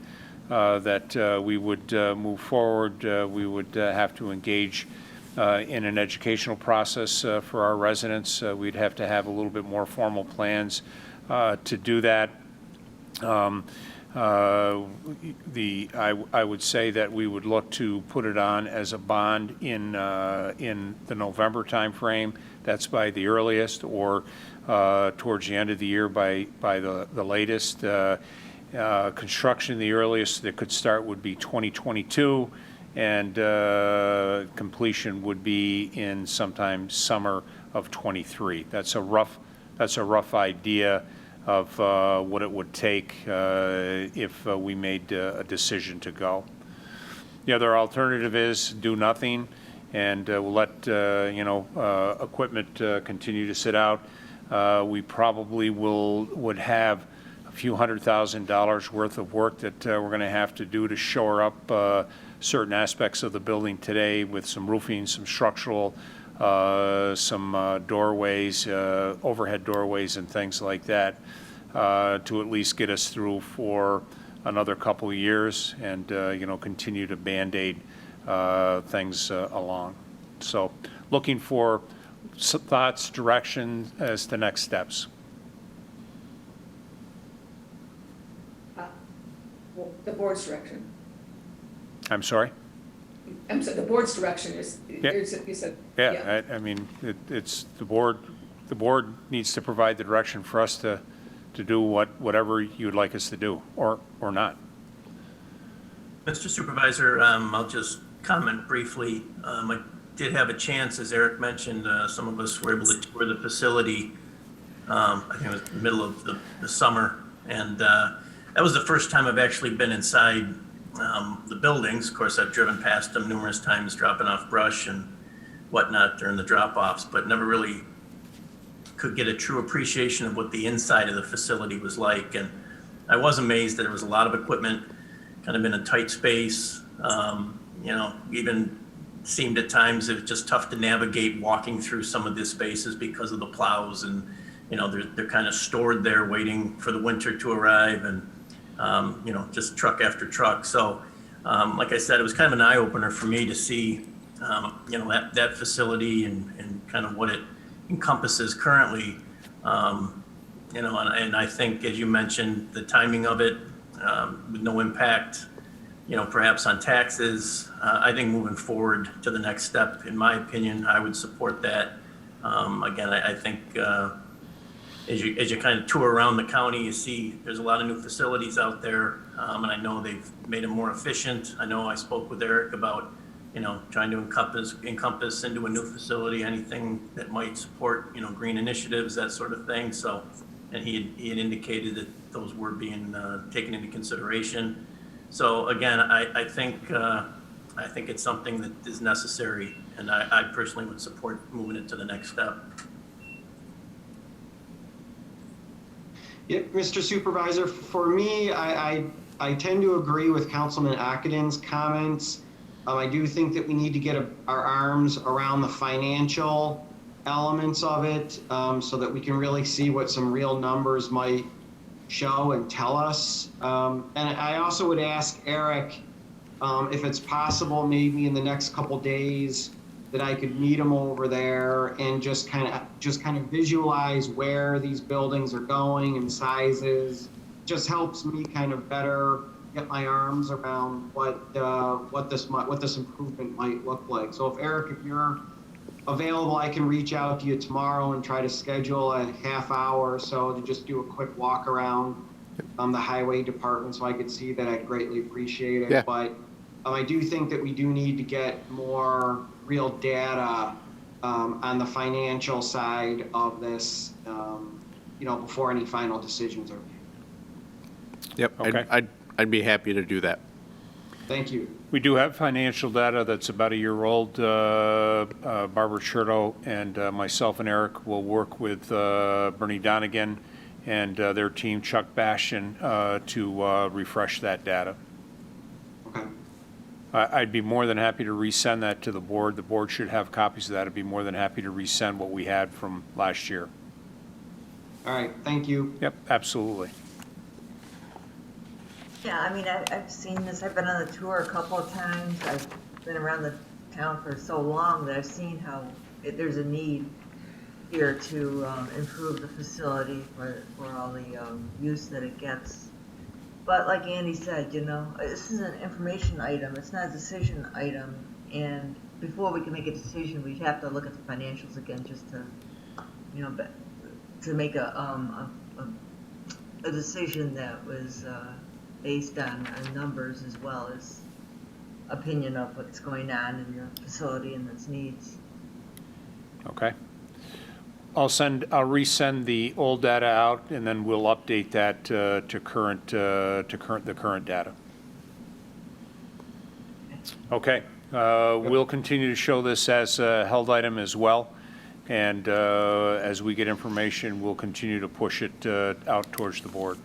Speaker 1: that we would move forward. We would have to engage in an educational process for our residents. We'd have to have a little bit more formal plans to do that. I would say that we would look to put it on as a bond in the November timeframe. That's by the earliest, or towards the end of the year by the latest. Construction, the earliest that could start would be 2022, and completion would be in sometime summer of 23. That's a rough idea of what it would take if we made a decision to go. The other alternative is do nothing, and we'll let equipment continue to sit out. We probably would have a few $100,000 worth of work that we're going to have to do to shore up certain aspects of the building today, with some roofing, some structural, some doorways, overhead doorways and things like that, to at least get us through for another couple of years, and continue to Band-Aid things along. So looking for thoughts, direction as to next steps.
Speaker 3: Well, the board's direction.
Speaker 1: I'm sorry?
Speaker 3: I'm sorry, the board's direction is,
Speaker 1: Yeah.
Speaker 3: you said.
Speaker 1: Yeah, I mean, it's the board needs to provide the direction for us to do whatever you'd like us to do, or not.
Speaker 6: Mr. Supervisor, I'll just comment briefly. I did have a chance, as Eric mentioned, some of us were able to tour the facility. I think it was the middle of the summer, and that was the first time I've actually been inside the buildings. Of course, I've driven past them numerous times, dropping off brush and whatnot during the drop-offs, but never really could get a true appreciation of what the inside of the facility was like. And I was amazed that there was a lot of equipment kind of in a tight space. Even seemed at times it was just tough to navigate walking through some of these spaces because of the plows, and they're kind of stored there waiting for the winter to arrive, and just truck after truck. So like I said, it was kind of an eye-opener for me to see that facility and kind of what it encompasses currently. And I think, as you mentioned, the timing of it, with no impact perhaps on taxes. I think moving forward to the next step, in my opinion, I would support that. Again, I think as you kind of tour around the county, you see there's a lot of new facilities out there, and I know they've made them more efficient. I know I spoke with Eric about, trying to encompass into a new facility anything that might support, green initiatives, that sort of thing. So, and he had indicated that those were being taken into consideration. So again, I think it's something that is necessary, and I personally would support moving it to the next step.
Speaker 9: Yeah, Mr. Supervisor, for me, I tend to agree with Councilman Akadin's comments. I do think that we need to get our arms around the financial elements of it, so that we can really see what some real numbers might show and tell us. And I also would ask Eric, if it's possible, maybe in the next couple days, that I could meet him over there and just kind of visualize where these buildings are going and sizes. Just helps me kind of better get my arms around what this improvement might look like. So if Eric, if you're available, I can reach out to you tomorrow and try to schedule a half hour or so to just do a quick walk around the highway department so I could see that. I'd greatly appreciate it.
Speaker 7: Yeah.
Speaker 9: But I do think that we do need to get more real data on the financial side of this, before any final decisions are made.
Speaker 7: Yep,
Speaker 1: Okay.
Speaker 7: I'd be happy to do that.
Speaker 9: Thank you.
Speaker 1: We do have financial data that's about a year old. Barbara Cherto and myself and Eric will work with Bernie Donegan and their team, Chuck Bastion, to refresh that data.
Speaker 9: Okay.
Speaker 1: I'd be more than happy to resend that to the board. The board should have copies of that. I'd be more than happy to resend what we had from last year.
Speaker 9: All right. Thank you.
Speaker 1: Yep, absolutely.
Speaker 10: Yeah, I mean, I've seen this. I've been on the tour a couple of times. I've been around the town for so long that I've seen how there's a need here to improve the facility for all the use that it gets. But like Andy said, this is an information item. It's not a decision item. And before we can make a decision, we have to look at the financials again, just to, to make a decision that was based on numbers as well as opinion of what's going on in your facility and its needs.
Speaker 1: Okay. I'll resend the old data out, and then we'll update that to the current data. Okay. We'll continue to show this as a held item as well, and as we get information, we'll continue to push it out towards the board.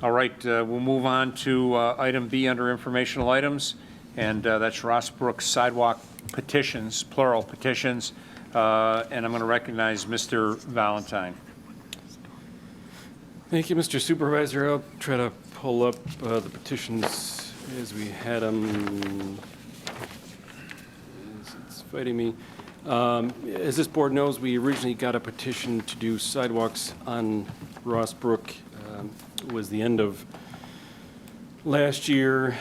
Speaker 1: All right, we'll move on to item B under informational items, and that's Rossbrook Sidewalk petitions, plural petitions. And I'm going to recognize Mr. Valentine.
Speaker 11: Thank you, Mr. Supervisor. I'll try to pull up the petitions as we had them. It's fighting me. As this board knows, we originally got a petition to do sidewalks on Rossbrook. It was the end of last year.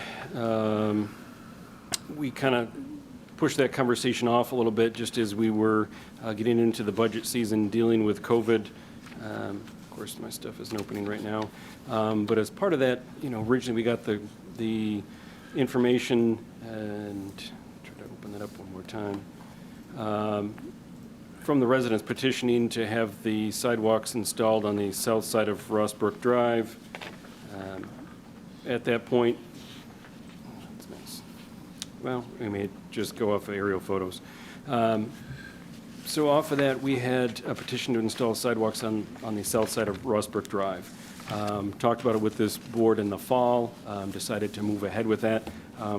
Speaker 11: We kind of pushed that conversation off a little bit just as we were getting into the budget season, dealing with COVID. Of course, my stuff isn't opening right now. But as part of that, originally we got the information, and try to open that up one more time, from the residents petitioning to have the sidewalks installed on the south side of Rossbrook Drive. At that point, that's nice. Well, we may just go off of aerial photos. So off of that, we had a petition to install sidewalks on the south side of Rossbrook Drive. Talked about it with this board in the fall, decided to move ahead with that.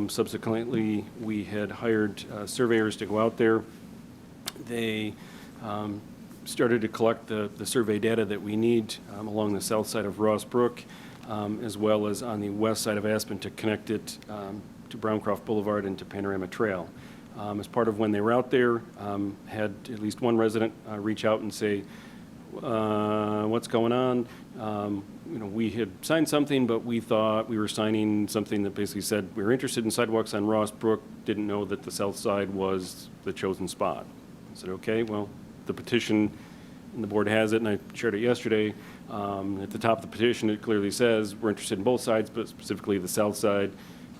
Speaker 11: Subsequently, we had hired surveyors to go out there. They started to collect the survey data that we need along the south side of Rossbrook, as well as on the west side of Aspen to connect it to Browncroft Boulevard and to Panorama Trail. As part of when they were out there, had at least one resident reach out and say, why what's going on. We had signed something, but we thought we were signing something that basically said we were interested in sidewalks on Ross Brook, didn't know that the south side was the chosen spot. I said, okay, well, the petition, and the board has it, and I shared it yesterday. At the top of the petition, it clearly says we're interested in both sides, but specifically the south side.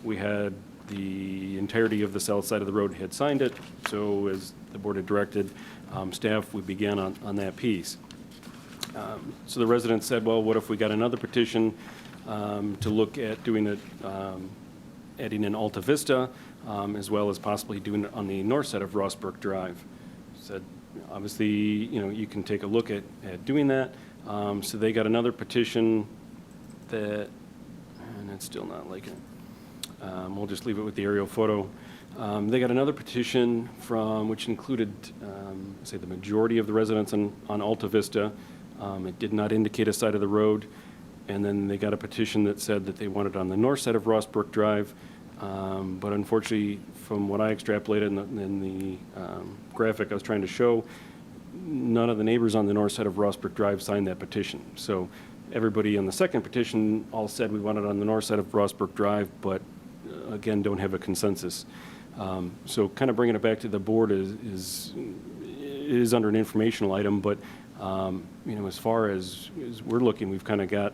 Speaker 11: We had the entirety of the south side of the road had signed it, so as the board had directed, staff would begin on that piece. So the residents said, well, what if we got another petition to look at doing it, adding in Alta Vista, as well as possibly doing it on the north side of Ross Brook Drive. Said, obviously, you can take a look at doing that. So they got another petition that, and it's still not like it. We'll just leave it with the aerial photo. They got another petition which included, say, the majority of the residents on Alta Vista. It did not indicate a side of the road. And then they got a petition that said that they wanted on the north side of Ross Brook Drive. But unfortunately, from what I extrapolated in the graphic I was trying to show, none of the neighbors on the north side of Ross Brook Drive signed that petition. So everybody on the second petition all said we want it on the north side of Ross Brook Drive, but again, don't have a consensus. So kind of bringing it back to the board is under an informational item, but as far as we're looking, we've kind of got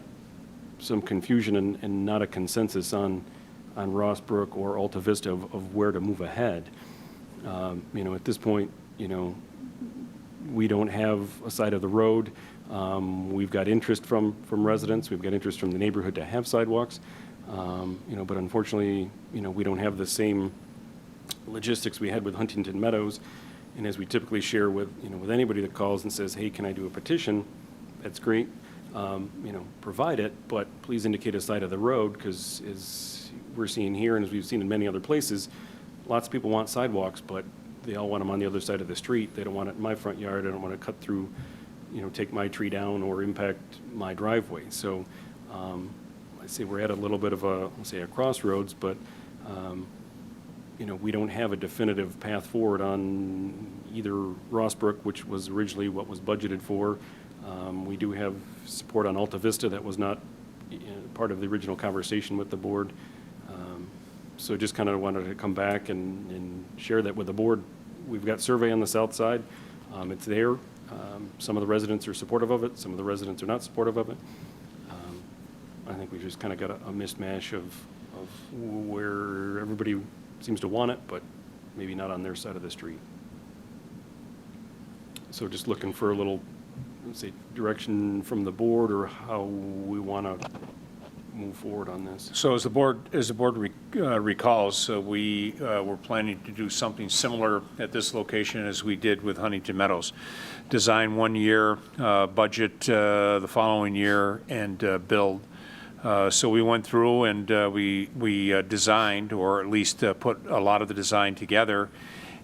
Speaker 11: some confusion and not a consensus on Ross Brook or Alta Vista of where to move ahead. At this point, we don't have a side of the road. We've got interest from residents. We've got interest from the neighborhood to have sidewalks. But unfortunately, we don't have the same logistics we had with Huntington Meadows. And as we typically share with anybody that calls and says, hey, can I do a petition? That's great. Provide it, but please indicate a side of the road, because as we're seeing here and as we've seen in many other places, lots of people want sidewalks, but they all want them on the other side of the street. They don't want it in my front yard. I don't want to cut through, take my tree down or impact my driveway. So I'd say we're at a little bit of a crossroads, but we don't have a definitive path forward on either Ross Brook, which was originally what was budgeted for. We do have support on Alta Vista that was not part of the original conversation with the board. So just kind of wanted to come back and share that with the board. We've got survey on the south side. It's there. Some of the residents are supportive of it. Some of the residents are not supportive of it. I think we've just kind of got a mismatch of where everybody seems to want it, but maybe not on their side of the street. So just looking for a little, let's say, direction from the board or how we want to move forward on this.
Speaker 1: So as the board recalls, we were planning to do something similar at this location as we did with Huntington Meadows. Design 1 year, budget the following year, and build. So we went through and we designed, or at least put a lot of the design together.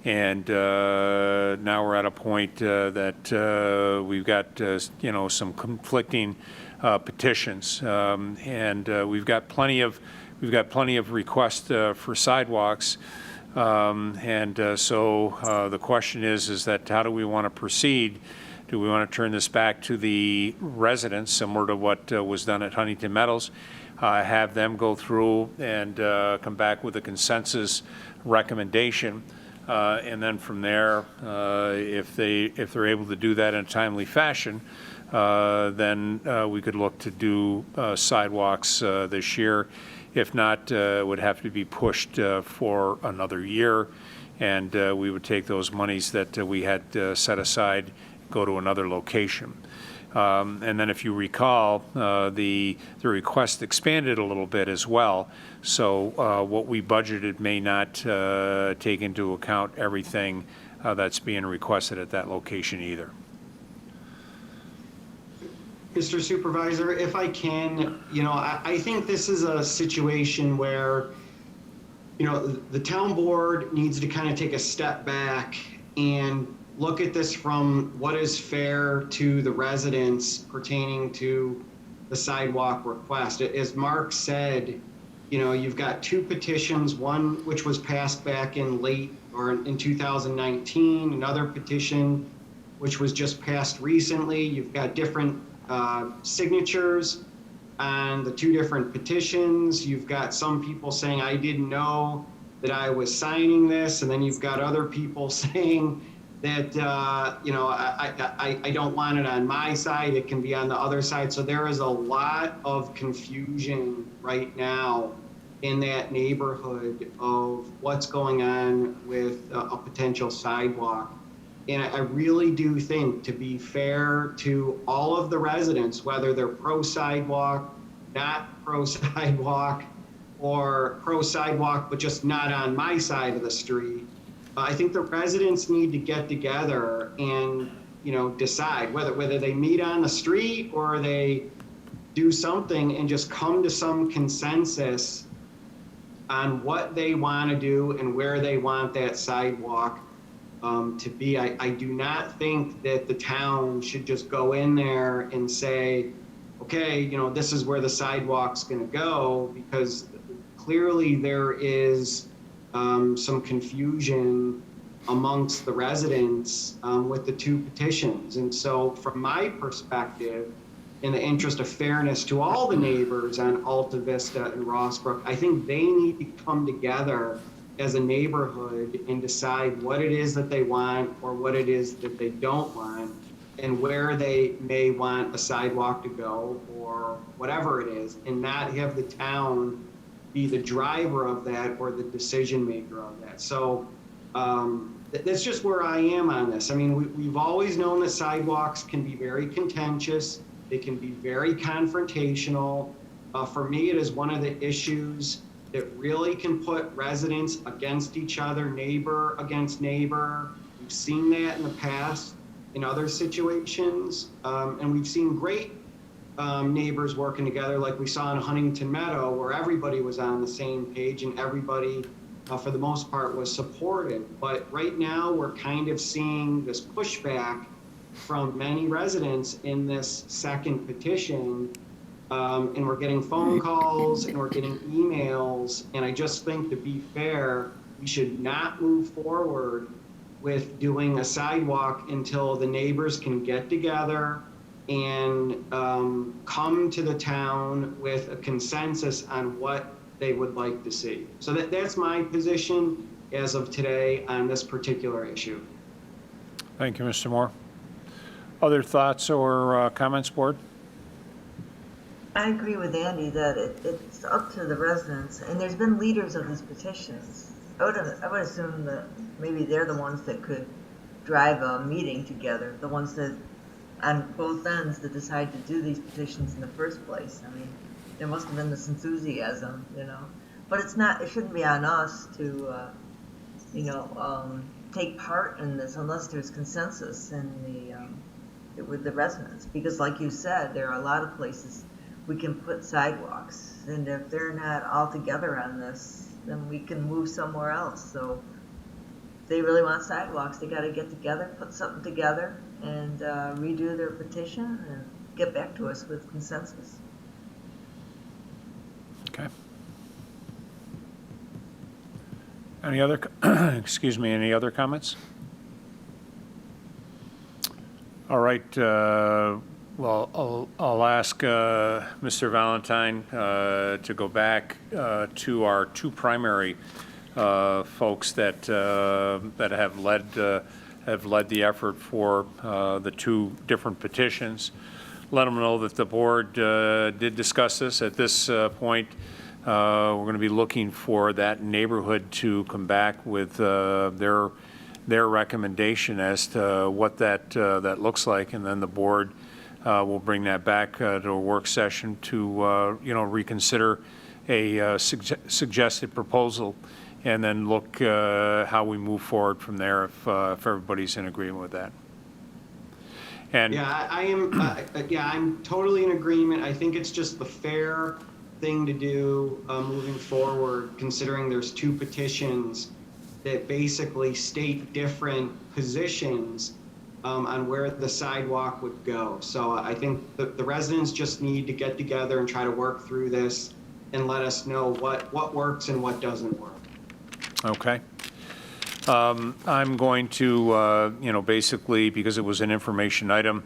Speaker 1: And now we're at a point that we've got some conflicting petitions, and we've got plenty of requests for sidewalks, and so the question is that how do we want to proceed? Do we want to turn this back to the residents, similar to what was done at Huntington Meadows, have them go through and come back with a consensus recommendation, and then from there, if they're able to do that in a timely fashion, then we could look to do sidewalks this year. If not, it would have to be pushed for another year, and we would take those monies that we had set aside, go to another location. And then if you recall, the request expanded a little bit as well. So what we budgeted may not take into account everything that's being requested at that location either.
Speaker 9: Mr. Supervisor, if I can, I think this is a situation where, the town board needs to kind of take a step back and look at this from what is fair to the residents pertaining to the sidewalk request. As Mark said, you've got two petitions, one which was passed back in in 2019, another petition which was just passed recently. You've got different signatures on the two different petitions. You've got some people saying, I didn't know that I was signing this. And then you've got other people saying that, I don't want it on my side. It can be on the other side. So there is a lot of confusion right now in that neighborhood of what's going on with a potential sidewalk. And I really do think, to be fair to all of the residents, whether they're pro-sidewalk, not pro-sidewalk, or pro-sidewalk, but just not on my side of the street, I think the residents need to get together and, decide whether they meet on the street or they do something and just come to some consensus on what they want to do and where they want that sidewalk to be. I do not think that the town should just go in there and say, okay, this is where the sidewalk's going to go, because clearly there is some confusion amongst the residents with the two petitions. And so from my perspective, in the interest of fairness to all the neighbors on Alta Vista and Rossbrook, I think they need to come together as a neighborhood and decide what it is that they want or what it is that they don't want, and where they may want a sidewalk to go or whatever it is, and not have the town be the driver of that or the decision maker of that. So that's just where I am on this. I mean, we've always known that sidewalks can be very contentious. They can be very confrontational. For me, it is one of the issues that really can put residents against each other, neighbor against neighbor. We've seen that in the past in other situations. And we've seen great neighbors working together, like we saw in Huntington Meadow, where everybody was on the same page and everybody, for the most part, was supportive. But right now, we're kind of seeing this pushback from many residents in this second petition. And we're getting phone calls and we're getting emails. And I just think, to be fair, we should not move forward with doing a sidewalk until the neighbors can get together and come to the town with a consensus on what they would like to see. So that's my position as of today on this particular issue.
Speaker 1: Thank you, Mr. Moore. Other thoughts or comments, board?
Speaker 10: I agree with Andy that it's up to the residents, and there's been leaders of these petitions. I would assume that maybe they're the ones that could drive a meeting together, the ones that, on both ends, that decide to do these petitions in the first place. I mean, there must have been this enthusiasm, But it shouldn't be on us to, take part in this unless there's consensus with the residents. Because like you said, there are a lot of places we can put sidewalks, and if they're not all together on this, then we can move somewhere else. So if they really want sidewalks, they got to get together, put something together, and redo their petition and get back to us with consensus.
Speaker 1: Okay. Any other, any other comments? All right, well, I'll ask Mr. Valentine to go back to our two primary folks that have led the effort for the two different petitions. Let them know that the board did discuss this. At this point, we're going to be looking for that neighborhood to come back with their recommendation as to what that looks like, and then the board will bring that back to a work session to reconsider a suggested proposal, and then look how we move forward from there if everybody's in agreement with that. And
Speaker 9: yeah, I am. I'm totally in agreement. I think it's just the fair thing to do moving forward, considering there's two petitions that basically state different positions on where the sidewalk would go. So I think the residents just need to get together and try to work through this and let us know what works and what doesn't work.
Speaker 1: Okay. I'm going to, basically, because it was an information item,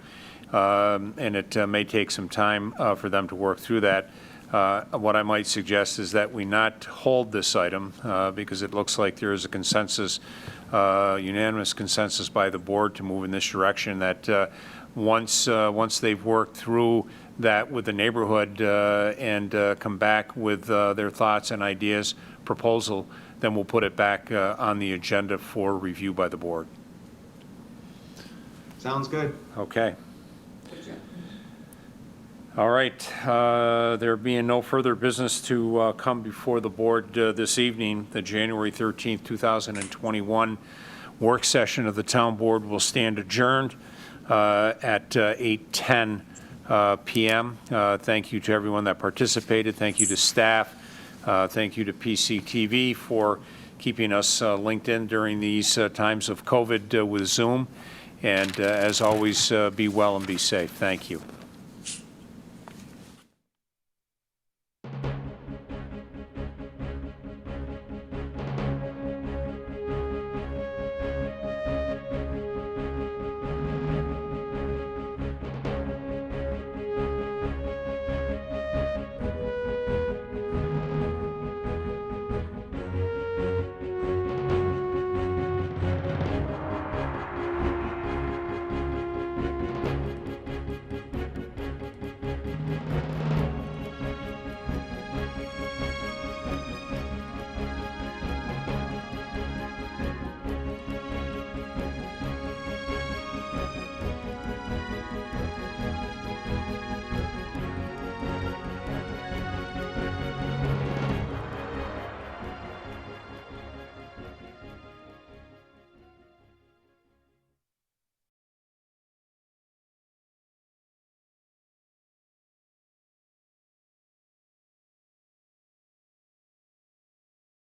Speaker 1: and it may take some time for them to work through that. What I might suggest is that we not hold this item because it looks like there is a consensus, unanimous consensus by the board to move in this direction, that once they've worked through that with the neighborhood and come back with their thoughts and ideas, proposal, then we'll put it back on the agenda for review by the board.
Speaker 9: Sounds good.
Speaker 1: Okay. All right. There being no further business to come before the board this evening, the January 13th, 2021 work session of the town board will stand adjourned at 8:10 p.m. Thank you to everyone that participated. Thank you to staff. Thank you to PCTV for keeping us linked in during these times of COVID with Zoom. And as always, be well and be safe. Thank you.